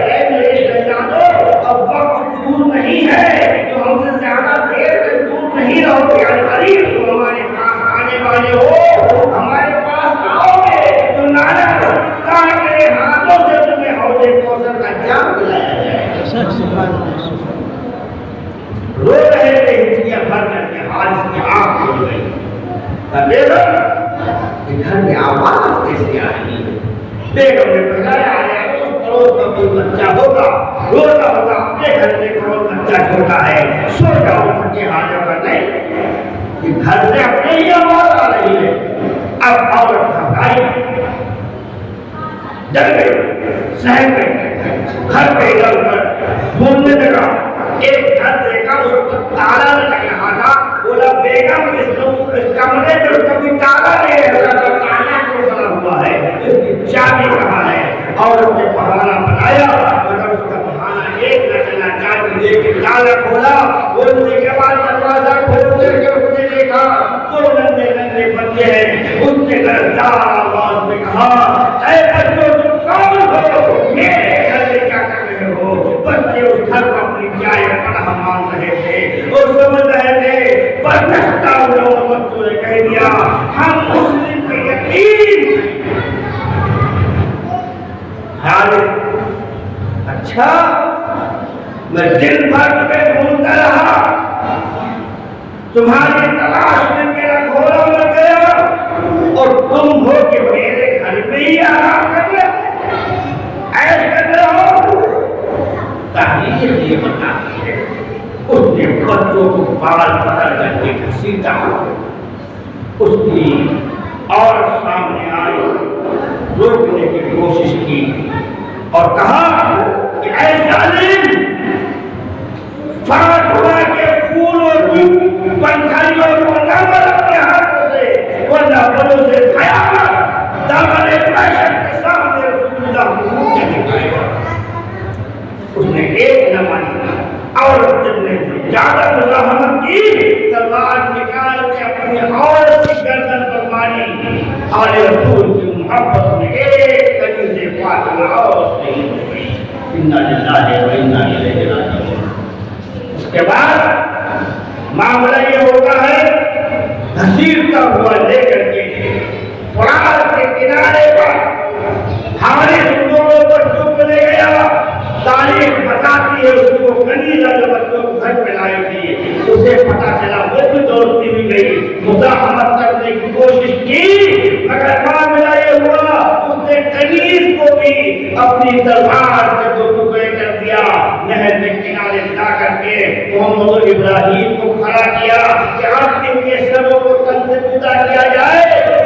اے میرے شہزادو اب وقت دور نہیں ہے، جو ہم سے زیادہ دیر تک دور نہیں رہو گے، قریب تم ہمارے پاس آنے والے ہو، ہمارے پاس آؤ گے تو نانا کے ہاتھوں سے تمہیں حوض کوثر کا جام پلایا جائے۔ رو رہے تھے ہچکیاں بھر کر کے، حارث کی آنکھ کھل گئی۔ بیگم گھر میں آواز کیسے آ رہی ہے؟ بیگم نے بتایا اس پڑوس کا کوئی بچہ ہوگا، روتا ہوگا، اپنے گھر میں کوئی بچہ چھوٹا ہے، سو جاؤ تھکے ہارے ہوگا۔ نہیں، گھر سے اپنے ہی آواز آ رہی ہے۔ اب عورت گھبرائی، ڈر گئی، سہم گئی، گھر پہ ادھر ادھر ڈھونڈنے لگا۔ ایک گھر دیکھا، اس پر تالا لگ رہا تھا۔ بولا بیگم اس کمرے میں کبھی تالا نہیں رہتا تھا، تالا کیوں بنا ہوا ہے؟ اس کی چابی کہاں ہے؟ عورت نے بہانا بنایا، مگر اس کا بہانا ایک نہ چلا، چابی لے کے تالا کھولا۔ کھولنے کے بعد دروازہ کھول کر کے اس نے دیکھا دو ننھے ننھے بچے ہیں۔ اس نے لرزدار آواز میں کہا اے بچوں تم کون ہو؟ میرے گھر میں کیا کر رہے ہو؟ بچے اس گھر کو اپنی جائے پناہ مان رہے تھے اور سمجھ رہے تھے، برکھتا ہوا بچوں نے کہہ دیا ہم مسلم کے یتیم۔ اچھا، میں دن بھر تمہیں ڈھونڈتا رہا، تمہاری تلاش میں میرا گھوڑا مر گیا اور تم ہو کہ میرے گھر میں ہی آرام کر رہے ہو، ایسے کر رہے ہو۔ تاریخ یہ بتاتی ہے اس نے بچوں کو بال پکڑ کر کے گھسیٹا، اس کی عورت سامنے آئی، روکنے کی کوشش کی اور کہا کہ اے ظالم، فاطمہ کے پھولوں کی پنکھڑیوں کو نہ مار اپنے ہاتھوں سے، ورنہ بلوں سے قیامت دامن محشر کے سامنے رسول اللہ کو منہ کے دکھائے گا۔ اس نے ایک نہ مانی، اور جب نے زیادہ مزاحمت کی، تلوار نکال کے اپنی عورت کی گردن پر ماری، اور رسول کی محبت میں ایک کنیز فاطمہ اور شہید ہو گئی۔ انا للہ و انا الیہ راجعون۔ اس کے بعد معاملہ یہ ہوتا ہے، گھسیٹتا ہوا لے کر کے فرات کے کنارے پر ہمارے دونوں بچوں کو لے گیا۔ تاریخ بتاتی ہے اس کو کنیزہ جو بچوں کو گھر پہ لائی تھی، اسے پتا چلا، وہ بھی دوڑتی ہوئی گئی، مزاحمت کرنے کی کوشش کی، مگر معاملہ یہ ہوا اس نے کنیز کو بھی اپنی تلوار سے دو ٹکڑے کر دیا۔ نہر کے کنارے لا کر کے محمد ابراہیم کو کھڑا کیا کہ اب ان کے سروں کو تن سے جدا کیا جائے۔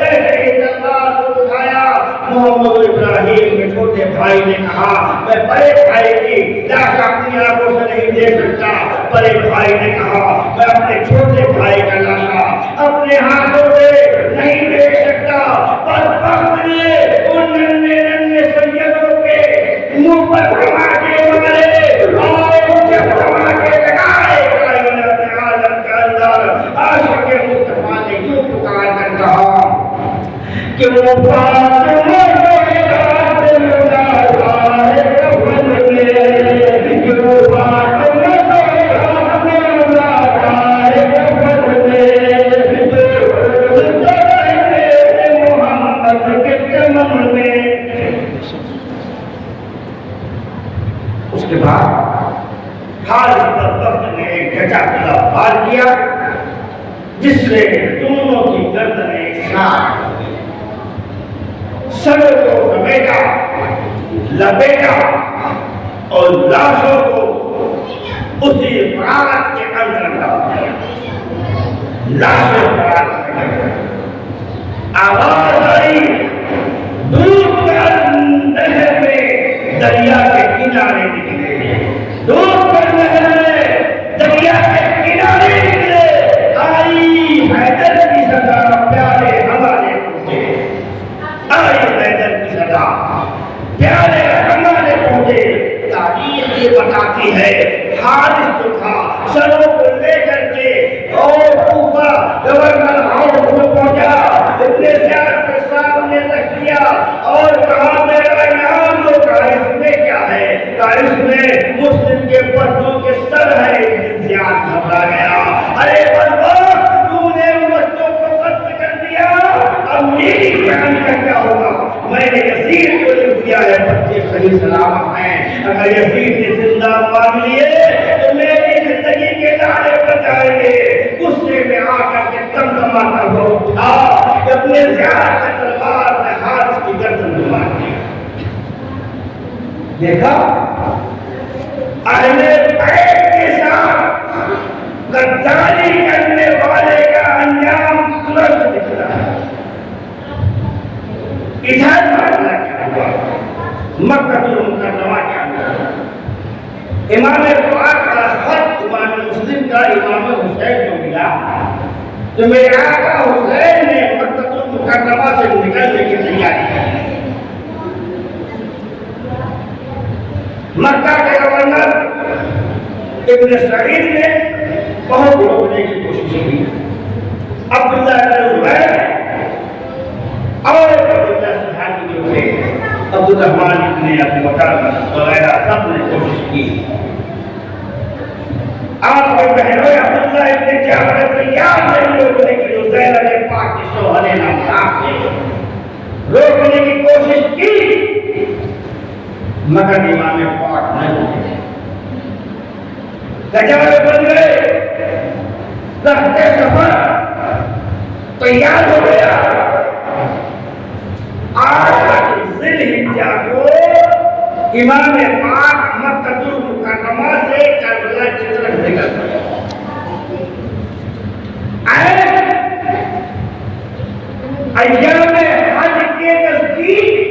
ایسے ہی تلوار کو اٹھایا، محمد ابراہیم کے چھوٹے بھائی نے کہا میں بڑے بھائی کی لاش اپنی آنکھوں سے نہیں دیکھ سکتا۔ بڑے بھائی نے کہا میں اپنے چھوٹے بھائی کا لاشا اپنے ہاتھوں سے نہیں دیکھ سکتا۔ بدبخت نے ان ننھے ننھے سیدوں کے منہ پر دھماکے مارے اور جب دھماکے لگائے، کائنات عالم کے اندر عاشق مصطفیٰ نے یوں پکار کر کہا کہ وہ فاطمہ اس کے بعد خالد بدبخت نے ایک گچا کلا وار کیا جس سے دونوں کی گردنیں ایک ساتھ ہو گئی، سر کو سمیٹا، لپیٹا اور لاشوں کو اسی فرات کے اندر ڈال دیا۔ لاشیں فرات میں ڈال دیا۔ آواز آئی، ڈوب کر نہر میں دریا کے کنارے نکلے، ڈوب کر نہر میں دریا کے کنارے نکلے۔ آئی حیدر کی صدا پیارے ہمارے پہنچے، آئی حیدر کی صدا پیارے ہمارے پہنچے۔ تاریخ یہ بتاتی ہے حارث جو تھا سروں کو لے کر کے اور کوفہ گورنر ہاؤس کو پہنچا، ابن زیاد کے سامنے رکھ دیا اور کہا میرا انعام دو۔ کہا اس میں کیا ہے؟ کہا اس میں مسلم کے بچوں کے سر ہے۔ ابن زیاد گھبرا گیا، ارے بدبخت تو نے ان بچوں کو قتل کر دیا، اب میری جان کا کیا ہوگا؟ میں نے یزید کو لکھ دیا ہے، بچے صحیح سلامت ہیں، اگر یزید نے زندہ مانگ لیے تو میری زندگی کے دہانے پر جائیں گے۔ غصے میں آ کر کے دمدماتا ہوا اٹھا، اپنے زیاد سے تلوار نے حارث کی گردن میں مار دیا۔ دیکھا اہل بیت کے ساتھ غداری کرنے والے کا انجام ترنت دکھ رہا ہے۔ ادھر معاملہ کیا ہوا؟ مکہ المکرمہ کے اندر امام پاک کا خط امام مسلم کا امام حسین کو ملا، تو میرے آقا حسین نے مکہ المکرمہ سے نکلنے کی تیاری کی۔ مکہ کے گورنر ابن سعید نے بہت روکنے کی کوشش کی، عبداللہ بن زبیر اور عبداللہ صحابی جو تھے، عبد الرحمن ابن ابی بکر وغیرہ سب نے کوشش کی۔ آپ کے بہنوئی عبداللہ ابن جعفر طیار نے روکنے کی، جو زینب پاک کے شوہر نامدار تھے، روکنے کی کوشش کی، مگر امام پاک نہ روکے۔ گجر بن گئے، رہتے سفر تیار ہو گیا۔ آج ذی الحجہ کو امام پاک مکہ المکرمہ سے کربلا کی طرف نکل پڑے۔ ایام حج کے نزدیک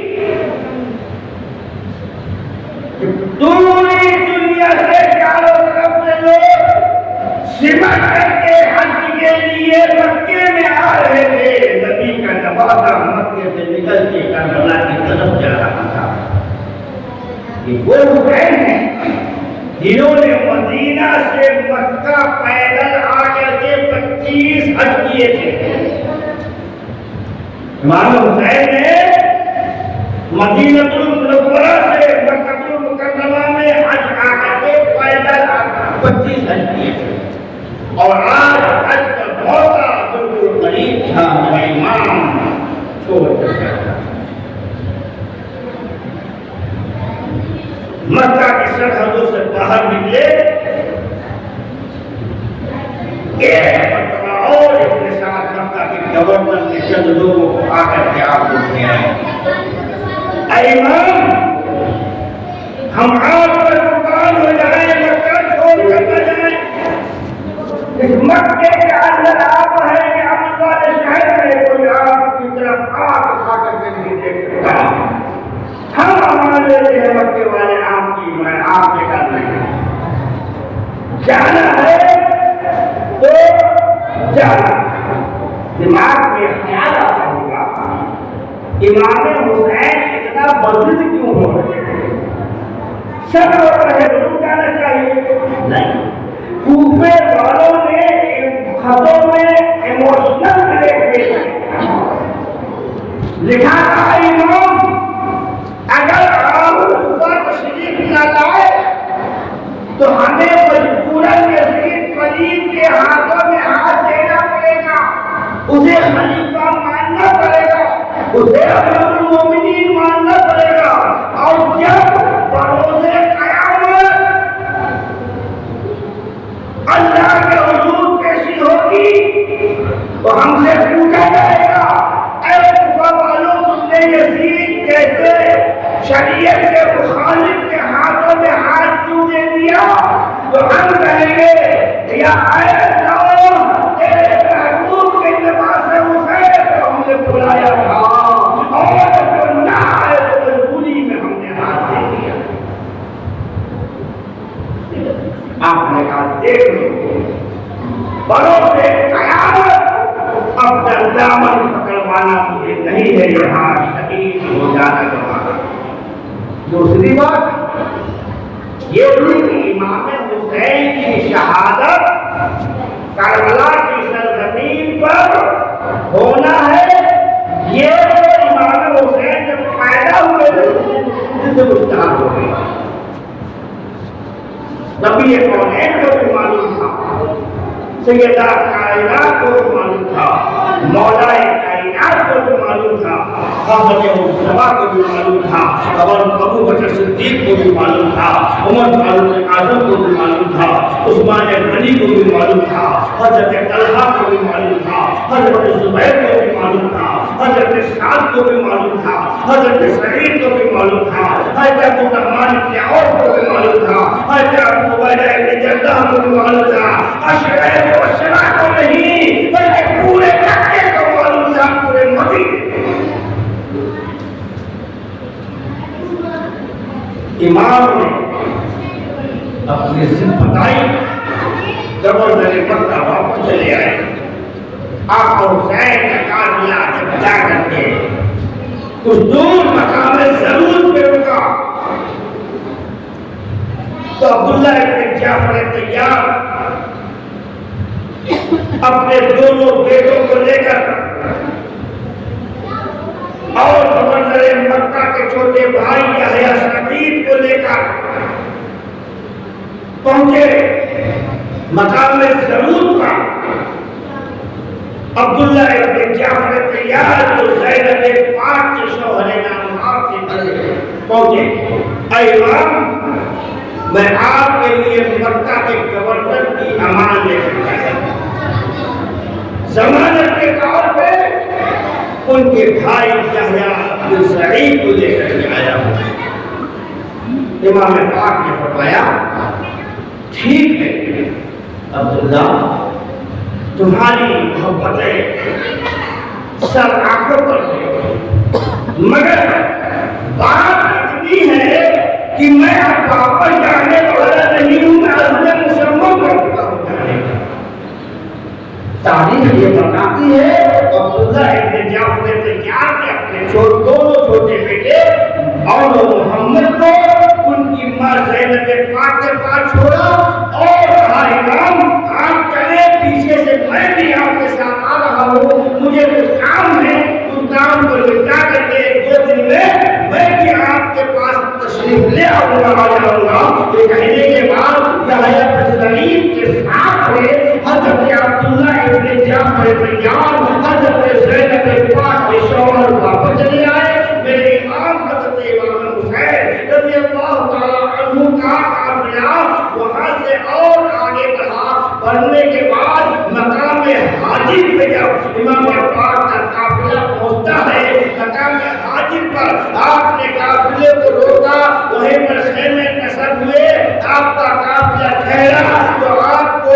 پوری دنیا سے چاروں طرف سے لوگ سمٹ کر کے حج کے لیے مکے میں آ رہے تھے. نبی کا نوازہ مکے سے نکل کے کربلا کی طرف جا رہا تھا. یہ وہ حسین ہیں جنہوں نے مدینہ سے مکہ پیدل آ کر کے 25 حج کیے تھے. امام حسین نے مدینہ المنورہ سے مکہ المکرمہ میں حج آ کر کے پیدل 25 حج کیے تھے. اور آج حج کا موقع بالکل قریب تھا. میرا امام چھوڑ کر گیا. مکہ کی سرحدوں سے باہر نکلے. ایک مرتبہ اور اپنے ساتھ مکہ کے گورنر نے چند لوگوں کو آ کر کے آپ کو دیا ہے. اے امام ہم آپ پر قربان ہو جائیں, مکہ چھوڑ کر نہ جائیں. اس مکے کے اندر آپ ہیں کہ امن والے شہر میں کوئی آپ کی طرف آگ اٹھا کر کے نہیں دیکھ سکتا. ہم امان لیتے ہیں مکے والے آپ کی, میں آپ کے گھر میں جانا ہے تو جانا. دماغ میں خیال آتا ہوگا امام حسین اتنا بدل کیوں ہو رہے ہیں؟ سب لوگ رہے تو جانا چاہیے. نہیں, کوفے والوں نے خطوں میں ایموشنل بلیک میل لکھا تھا. امام اگر آپ اوپر تشریف نہ لائے تو ہمیں مجبوراً یزید خلیف کے ہاتھوں میں ہاتھ دینا پڑے گا, اسے خلیفہ ماننا پڑے گا, اسے امیر المومنین ماننا پڑے گا. اور جب بروز قیامت اللہ کے حضور پیشی ہوگی تو ہم سے پوچھا جائے گا, اے کوفہ والوں تم نے یزید جیسے شریعت کے مخالف کے ہاتھوں میں ہاتھ کیوں دے دیا؟ تو ہم کہیں گے یا اے اللہ تیرے محبوب کے لباس حسین کو ہم نے بلایا تھا, اور جو نہ آئے تو مجبوری میں ہم نے ہاتھ دے دیا. آپ نے کہا دیکھ لو بروز قیامت اپنا دامن پکڑوانا مجھے نہیں ہے, یہاں شہید ہو جانا گوارا. دوسری بات یہ بھی کہ امام حسین کی شہادت کربلا کی سرزمین پر ہونا ہے. یہ تو امام حسین جب پیدا ہوئے سے مستحق ہو گئی. نبی کونین کو بھی معلوم تھا, سیدہ کائنات کو بھی معلوم تھا, مولا کائنات کو بھی معلوم تھا, حضرت مصطفیٰ کو بھی معلوم تھا, اور ابو بکر صدیق کو بھی معلوم تھا, عمر فاروق اعظم کو بھی معلوم تھا, عثمان غنی کو بھی معلوم تھا, حضرت طلحہ کو بھی معلوم تھا, حضرت زبیر کو بھی معلوم تھا, حضرت سعد کو بھی معلوم تھا, حضرت سعید کو بھی معلوم تھا, حضرت عثمان بن عوف کو بھی معلوم تھا, حضرت ابو عبیدہ بن جراح کو بھی معلوم تھا. اشرف مبشرہ کو نہیں بلکہ پورے مکے کو معلوم تھا, پورے مدینے. امام نے اپنی ضد بتائی, گورنر مکہ واپس چلے آئے. آقا حسین کا قافلہ جب جا کر کے کچھ دور مقام ضرور پہ رکا تو عبداللہ ابن جعفر طیار اپنے دونوں بیٹوں کو لے کر اور گورنر مکہ کے چھوٹے بھائی یحییٰ سعید کو لے کر پہنچے مقام ضرور کا. عبداللہ ابن جعفر طیار جو زینب پاک کے شوہر نامحرم سے پہنچے. اے امام میں آپ کے لیے مکہ کے گورنر کی امان لے کر آیا ہوں. ضمانت کے طور پہ ان کے بھائی یحییٰ بن سعید کو لے کر کے آیا ہوں. امام پاک نے فرمایا ٹھیک ہے عبداللہ, تمہاری محبتیں سب آنکھوں پر تھے، مگر بات اتنی ہے کہ میں اب واپس جانے والا نہیں ہوں، میں عزم مسلم کر چکا ہوں جانے کا۔ تاریخ یہ بتاتی ہے عبداللہ ابن جعفر تیار نے اپنے دونوں چھوٹے بیٹے اور محمد کو ان کی ماں زینب پاک کے پاس چھوڑا اور کہا امام آپ چلے پیچھے سے، میں بھی آپ کے ساتھ آ رہا ہوں، مجھے کچھ کام ہے، اس کام کو نپٹا کر کے 2 دن میں بھی آپ کے پاس تشریف لے آؤں گا، آ جاؤں گا۔ یہ کہنے کے بعد یحییٰ بن سعید کے ساتھ حضرت عبداللہ ابن جعفر تیار حضرت زینب پاک کے شوہر واپس چلے آئے۔ میرے امام حضرت امام حسین رضی اللہ تعالیٰ عنہ کا قافلہ وہاں سے اور آگے بڑھا، بڑھنے کے بعد مقام حاجر پہ جب امام پاک کا قافلہ پہنچتا ہے، مقام حاجر پر آپ نے قافلے کو روکا، وہیں پر خیمے نصب ہوئے، آپ کا قافلہ ٹھہرا تو آپ کو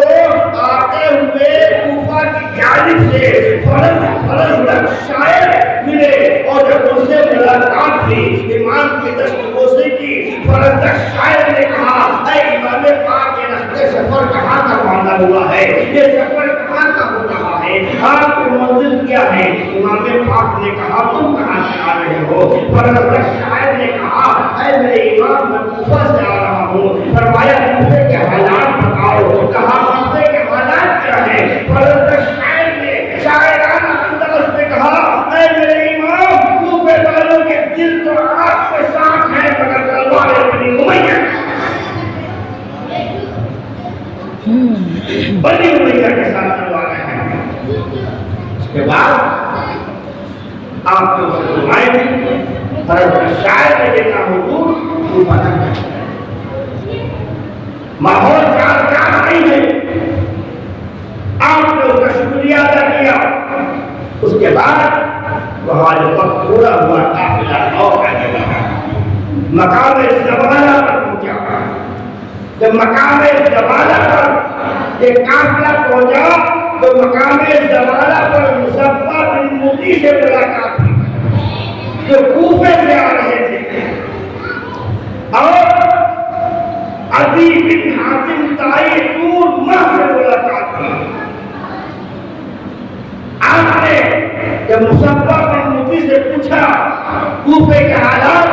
آتے ہوئے کوفہ کی جانب سے فرزدق شاعر ملے، اور جب ان سے ملاقات ہوئی امام کی دستبوسی کی، فرزدق شاعر نے کہا اے امام پاک یہ رخت سفر کہاں کا باندھا ہوا ہے، یہ سفر کہاں کا ہو رہا ہے، آپ کی منزل کیا ہے؟ امام پاک نے کہا تم کہاں سے آ رہے ہو؟ فرزدق شاعر نے کہا اے میرے امام میں کوفہ سے آ رہا ہوں۔ فرمایا کوفے کے حالات بتاؤ، کہا کوفے کے حالات کیا ہیں؟ فرزدق شاعر نے شاعرانہ انداز میں کہا اے میرے امام کوفے والوں کے دل تو آپ کے ساتھ ہیں مگر تلواریں بنی امیہ کے ساتھ تلواریں ہیں۔ اس کے بعد آپ نے اسے دعائیں دی، فرزدق شاعر نے دیکھا حضور کوفہ نہ ماحول چار نہیں ہے، آپ نے اس کا شکریہ ادا کیا۔ اس کے بعد وہاں جو وقت پورا ہوا قافلہ اور آگے بڑھا، مقام زبانہ پر پہنچا۔ جب مقام زبانہ پر یہ قافلہ پہنچا تو مقام زبانہ پر مصعب بن مطیع سے ملاقات ہوئی جو کوفے سے آ رہے تھے، اور عدی بن حاتم طائی طور ماہ سے ملاقات ہوئی۔ آپ نے جب مصعب بن مطیع سے پوچھا کوفے کے حالات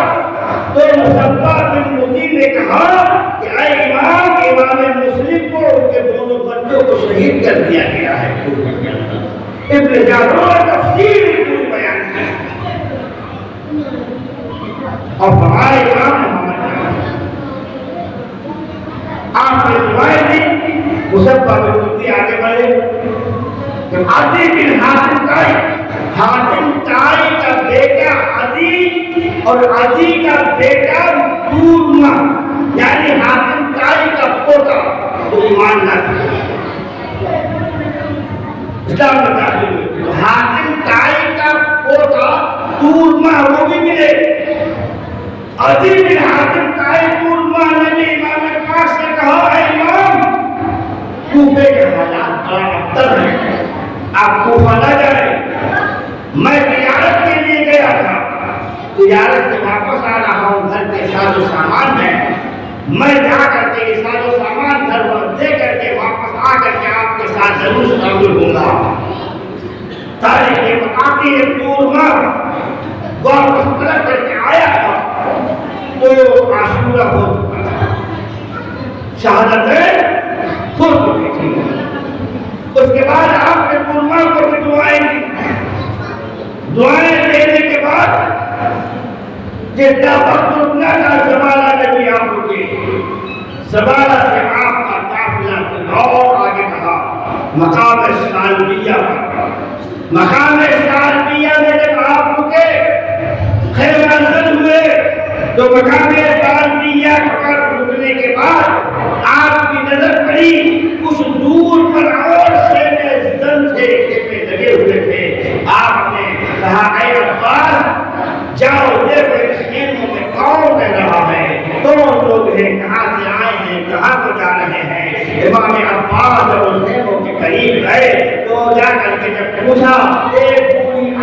تو مصعب بن مطیع نے کہا کہ اے امام مسلم کو ان کے دونوں بچوں کو شہید کر دیا گیا ہے۔ ابن جارود نے تفصیل پوری بیان کی اور ہمارے امام محمد آپ نے دعائیں دی۔ مصعب بن مطیع آگے بڑھے، جب عدی بن حاتم طائی کا بیٹا عدی اور عدی کا بیٹا طورما یعنی حاتم طائی کا پوتا وہ ایمان نہ تھا، اسلام میں داخل ہوئے، تو حاتم طائی کا پوتا طورما وہ بھی ملے۔ عدی بن حاتم طائی طورما نے بھی امام پاک سے کہا اے امام کوفے کے حالات بڑا ابتر ہیں، آپ کوفہ نہ جائیں، میں تجارت کے لیے گیا تھا، تجارت سے واپس آ رہا ہوں، گھر کے ساز و سامان ہے، میں جا کر کے یہ ساز و سامان گھر پر دے کر کے واپس آ کر کے آپ کے ساتھ ضرور شامل ہوں گا۔ تاریخ یہ بتاتی ہے طورما واپس پلٹ کر کے آیا تھا تو عاشورہ ہو چکا تھا، شہادتیں ہو چکی تھی۔ اس کے بعد آپ نے طورما کو بھی دعائیں دی، دعائیں دینے کے بعد جتنا وقت رکنا تھا زبالہ میں بھی آپ رکے، زبالہ سے آپ کا قافلہ اور آگے بڑھا مقام سالبیہ پر۔ مقام سالبیہ میں جب آپ رکے خیمہ نصب ہوئے تو مقام سالبیہ پر رکنے کے بعد آپ کی نظر پڑی کچھ دور پر اور خیمے زن تھے، خیمے لگے ہوئے تھے۔ آپ نے کہا اے عباس جاؤ دیکھو ان خیموں میں کون رہ رہا ہے، کون لوگ ہیں، کہاں سے آئے ہیں، کہاں کو جا رہے ہیں۔ امام عباس جب ان خیموں کے قریب گئے تو جا کر کے جب پوچھا ایک پوری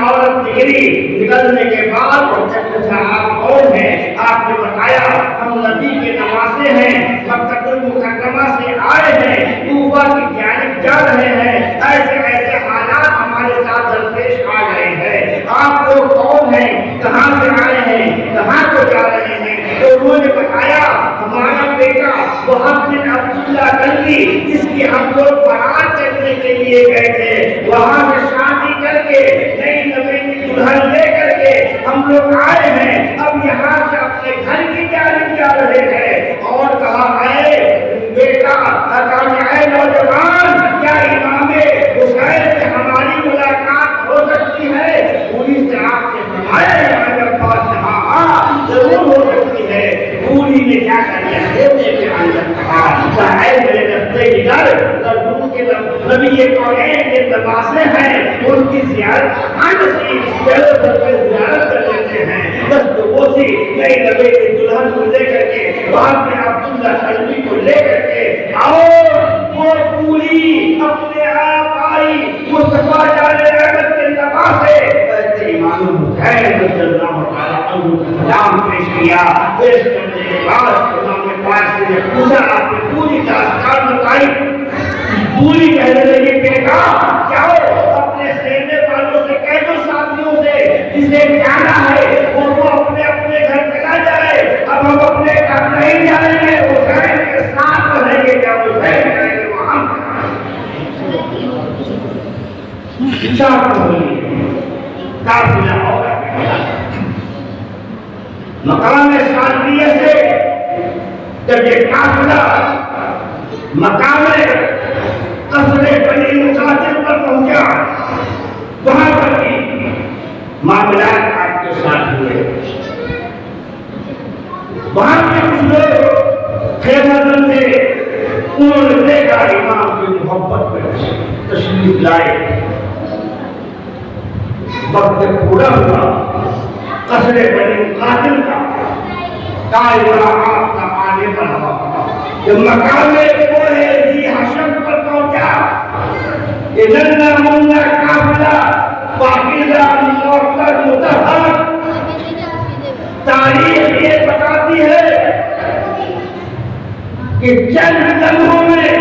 گزرنے کے بعد پوچھا آپ کون ہیں؟ آپ نے بتایا ہم نبی کے نواسے ہیں، مکہ المکرمہ سے آئے ہیں، کوفہ کی جانب جا رہے ہیں، ایسے ایسے حالات ہمارے ساتھ درپیش آ گئے ہیں، آپ لوگ کون ہیں، کہاں سے آئے ہیں، کہاں کو جا رہے ہیں؟ تو انہوں نے بتایا ہمارا بیٹا وہب بن عبداللہ کلبی جس کی ہم لوگ بارات کرنے کے لیے گئے تھے، وہاں سے شادی کر کے نئی نویں دلہن لے کر کے ہم لوگ آئے ہیں، اب یہاں سے اپنے گھر کی جانب جا رہے ہیں۔ اور کہا اے بیٹا، اے نوجوان، کیا امام حسین سے ہماری ملاقات ہو سکتی ہے؟ پولیس سے آپ نے فرمایا ضرور ہو سکتی ہے۔ پوری نے کیا کر دیا؟ کے اندر کہا اے میرے رستے نبی کونین کے نواسے ہیں، ان کی زیارت کہاں نصیب؟ چلو سب کے زیارت کر لیتے ہیں۔ بس دوسی نئی نبی کی دلہن کو لے کر کے وہاں پہ عبداللہ کلبی کو لے کر کے اور وہ پوری اپنے آپ آئی مصطفیٰ جان رحمت کے نواسے امام حسین رضی اللہ تعالیٰ عنہ کا سلام پیش کیا۔ پیش کرنے کے بعد امام پاک سے پوچھا، آپ نے پوری داستان بتائی، پوری کہنے لگی بیٹا جاؤ اپنے خیمے والوں سے کہہ دو، ساتھیوں سے جسے جانا ہے وہ اپنے اپنے گھر چلا جائے، اب ہم اپنے گھر نہیں جائیں گے، حسین کے ساتھ رہیں گے۔ کیا حسین کہیں گے وہاں قافلہ ہوگا۔ مقام سالمیہ سے جب یہ قافلہ مقام قصر بنی مقاتل پر پہنچا، وہاں پر بھی معاملات آپ کے ساتھ ہوئے۔ وہاں کے کچھ لوگ خیمہ بند تھے، انہوں نے دیکھا امام کی محبت میں تشریف لائے۔ وقت پورا ہوا قصر بنی مقاتل کا، کائرہ آپ کا آنے بڑھا، جب مقام کوہ ذی حشم پر پہنچا، یہ ننھا منھا قافلہ پاکیزہ معطر مطہر، تاریخ یہ بتاتی ہے کہ چند لمحوں میں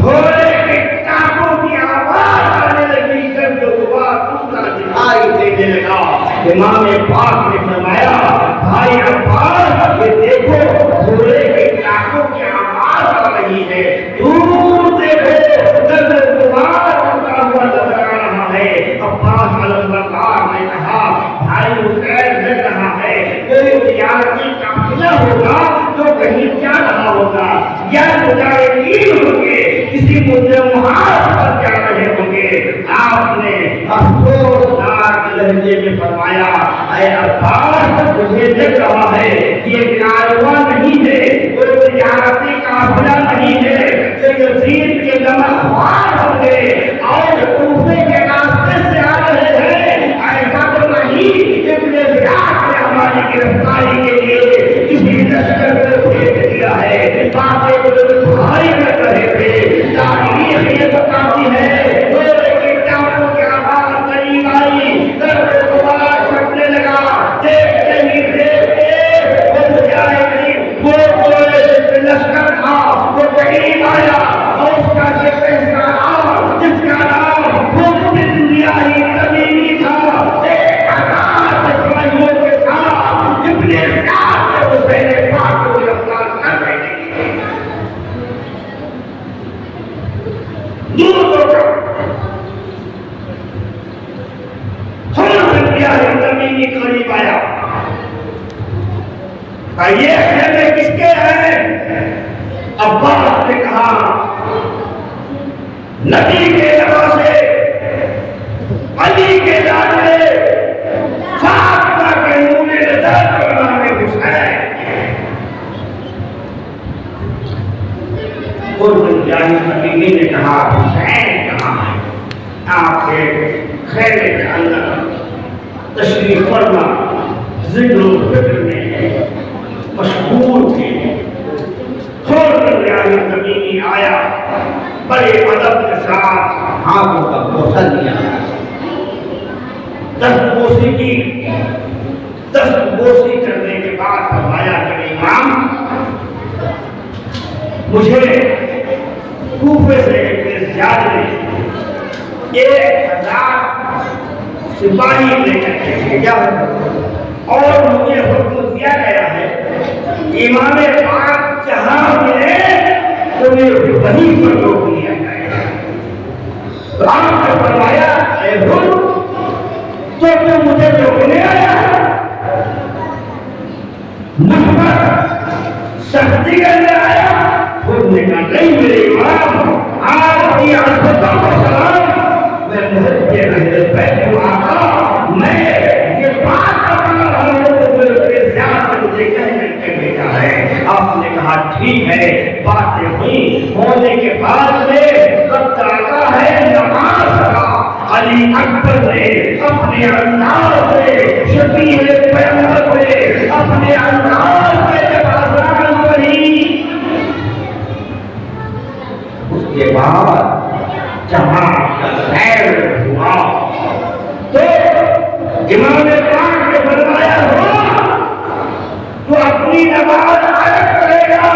گھوڑے کے ٹانگوں کی آواز آنے لگی، جب جو غبار اٹھتا دکھائی دینے لگا۔ امام پاک نے فرمایا بھائی عباس، یہ دیکھو گھوڑے کے ٹانگوں کی آواز آ رہی ہے، دور دیکھو نظر غبار اٹھتا ہوا نظر آ رہا ہے۔ عباس علمبردار نے کہا بھائی حسین نے کہا ہے کوئی تجارتی قافلہ ہوگا جو کہیں جا رہا ہوگا، یا مجاہدین ہوں گے کسی مدعے محاذ پر جا رہے ہوں گے۔ آپ نے افسوسناک لہجے میں فرمایا اے عباس، مجھے لگ رہا ہے یہ کارواں نہیں ہے، کوئی تجارتی قافلہ نہیں ہے، جو یزید کے نمکوار ہوں گے اور کوفے کے راستے سے آ رہے ہیں۔ ایسا تو نہیں ابن زیاد نے ہماری گرفتاری کے لیے کسی لشکر کو بھیج دیا ہے۔ باتیں بھائی کر رہے تھے، تاریخ یہ بتاتی ہے گھوڑے کے ٹانگوں کی آواز قریب آئی، درد غبار چھٹنے لگا، دیکھتے ہی دیکھتے وہ مجاہدین وہ گھوڑے سے لشکر تھا وہ قریب آیا، اور اس کا سپہسالار جس کا نام وہ بن ریاحی تمیمی تھا، ایک ہزار سپاہیوں کے ساتھ ابن زیاد نے حسین پاک کو گرفتار کر رہے تھے۔ دور ہو کر تمیمی قریب آیا، یہ خیمے کس کے ہیں؟ عباس نے کہا نبی کے نواسے، علی کے لاڈلے، فاطمہ کے نور نظر پر امام حسین۔ اور نبی نے کہا حسین کہاں ہے؟ آپ کے خیمے کے اندر تشریف فرما، ذکر و فکر میں مشغول تھے۔ تمیمی آیا، بڑے ادب کے ساتھ ہاتھوں کا بوسہ دیا، دستبوس بوسی کی، دست بوسی کرنے کے بعد فرمایا کہ امام مجھے کوفے سے ایک زیادہ 1000 سپاہی لے کر کے بھیجا اور مجھے حکم دیا گیا ہے امام پاک جہاں ملے انہیں وہیں پر روک لیا جائے گا۔ آپ نے فرمایا اے حکم تو مجھے روکنے آیا محمد سختی کرنے آیا؟ حکم نے کہا نہیں میرے امام، آپ کی عزت و سلام میں مجھے حضرت بیٹھ آقا میں یہ بات اپنا ہم لوگوں کے زیادہ مجھے کہہ کر کے بھیجا ہے۔ آپ نے کہا ٹھیک ہے، باتیں ہوئی، ہونے کے بعد میں وقت آتا ہے نماز کا۔ علی اکبر نے اپنے انداز سے شفیع پیغمبر نے اپنے انداز سے جب اذان پڑھی، اس کے بعد جہاں کا خیر ہوا تو امام پاک نے فرمایا ہوا تو اپنی نماز ادا کرے گا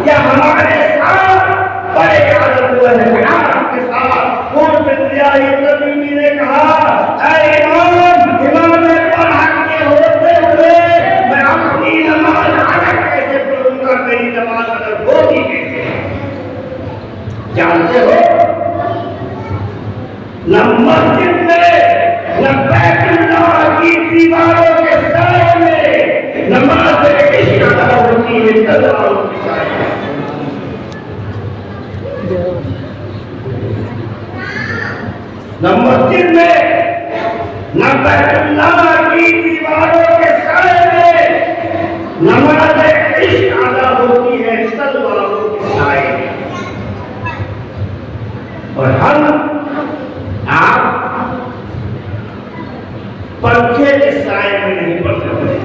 یا ہمارے ساتھ بڑے عادت و احترام کے ساتھ کون تمیمی نے کہا اے امام پاک کے ہوتے ہوئے میں اپنی نماز ادا کیسے پڑھوں گا؟ میری نماز ادا ہوگی کیسے؟ جانتے ہو نہ مسجد میں نہ بیت اللہ کی دیواروں کے سائے میں نماز عشق ادا ہوتی ہے، تلواروں کے سائے میں۔ نہ مسجد میں نہ بیت اللہ کی دیواروں کے سائے میں نماز عشق ادا ہوتی ہے، تلواروں کے سائے میں۔ اور ہم آپ پنکھے کے سائے میں نہیں پڑھ سکتے،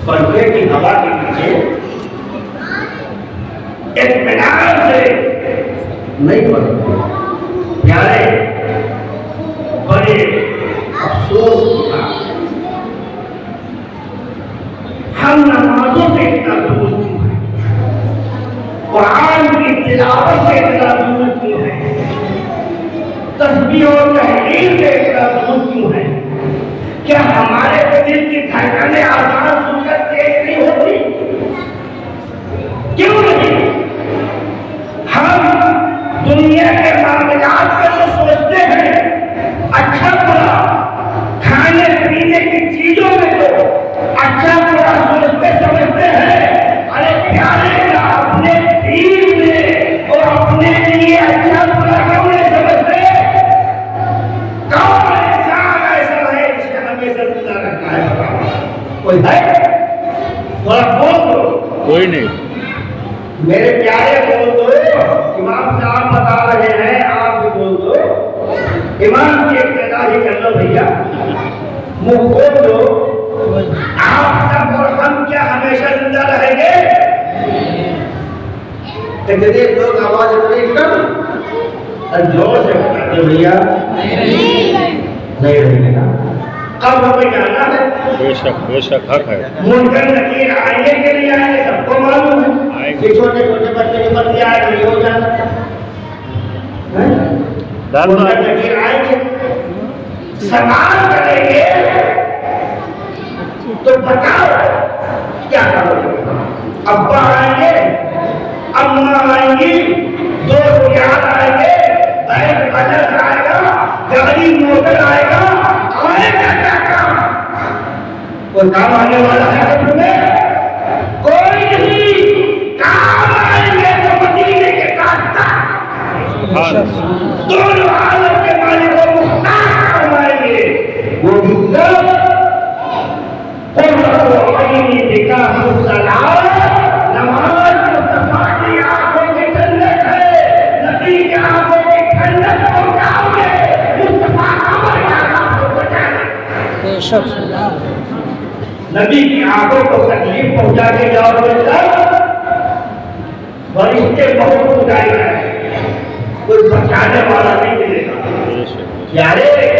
پنکھے کی ہوا کے پیچھے اطمینان سے نہیں پڑھ سکتے۔ پیارے بڑے افسوس کی بات ہے ہم نمازوں سے اتنا دور کیوں ہیں، قرآن کی تلاوت سے اتنا دور کیوں ہیں، تسبیح اور تحلیل سے اتنا دور کیوں ہیں؟ کیا ہمارے دل کی دھڑکنیں آسان سن کر تیز نہیں ہوتی؟ کیوں نہیں؟ ہم دنیا کے معاملات میں تو سوچتے ہیں اچھا برا، کھانے پینے کی چیزوں میں تو اچھا برا سوچتے سمجھتے ہیں، ارے پیارے کا اپنے دین میں اور اپنے لیے اچھا برا کیوں نہیں سمجھتے؟ کون انسان ایسا ہے جسے ہمیشہ زندہ رکھنا ہے؟ کوئی ہے؟ تھوڑا بول دو۔ کوئی نہیں۔ میرے پیارے بول دو، امام صاحب بتا رہے ہیں آپ بھی بول دو، امام کی ابتدا ہی کر لو بھیا، منہ کھول دو۔ آپ سب اور ہم کیا ہمیشہ زندہ رہیں گے؟ کتنے لوگ آواز اٹھائی کم اور زور سے بتاتے بھیا نہیں رہیں گے۔ اب ہمیں جانا ہے، بے شک حق ہے۔ منکر نکیر آئیں گے کہ نہیں آئیں گے سب کو معلوم ہے۔ یہ چھوٹے چھوٹے بچے کی بچے آئے گی ہو جانا، منکر نکیر آئیں گے سوال کریں گے تو بتاؤ کیا کرو گے؟ ابا آئیں گے، اماں آئیں گی، دو یار آئیں گے، بینک بیلنس آئے گا، گاڑی موٹر آئے گا، آئے گا کیا کام؟ کوئی کام آنے والا ہے تمہیں؟ کوئی نہیں۔ کام آئیں گے تو مدینے کے کاشتکار، دونوں عالم کے مالک و مختار کام آئیں گے، وہ بھی لوگ قرۃ عینی نکاح الصلاۃ، نماز مصطفیٰ کی آنکھوں کی ٹھنڈک ہے، نبی کی آنکھوں کی ٹھنڈک پہنچاؤ گے، مصطفیٰ ہماری آنکھوں کو بچانا۔ نبی کی آنکھوں کو تکلیف پہنچا کے جاؤ گے تب فرشتے بہت اٹھائے گئے، کوئی بچانے والا نہیں ملے گا۔ پیارے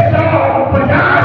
150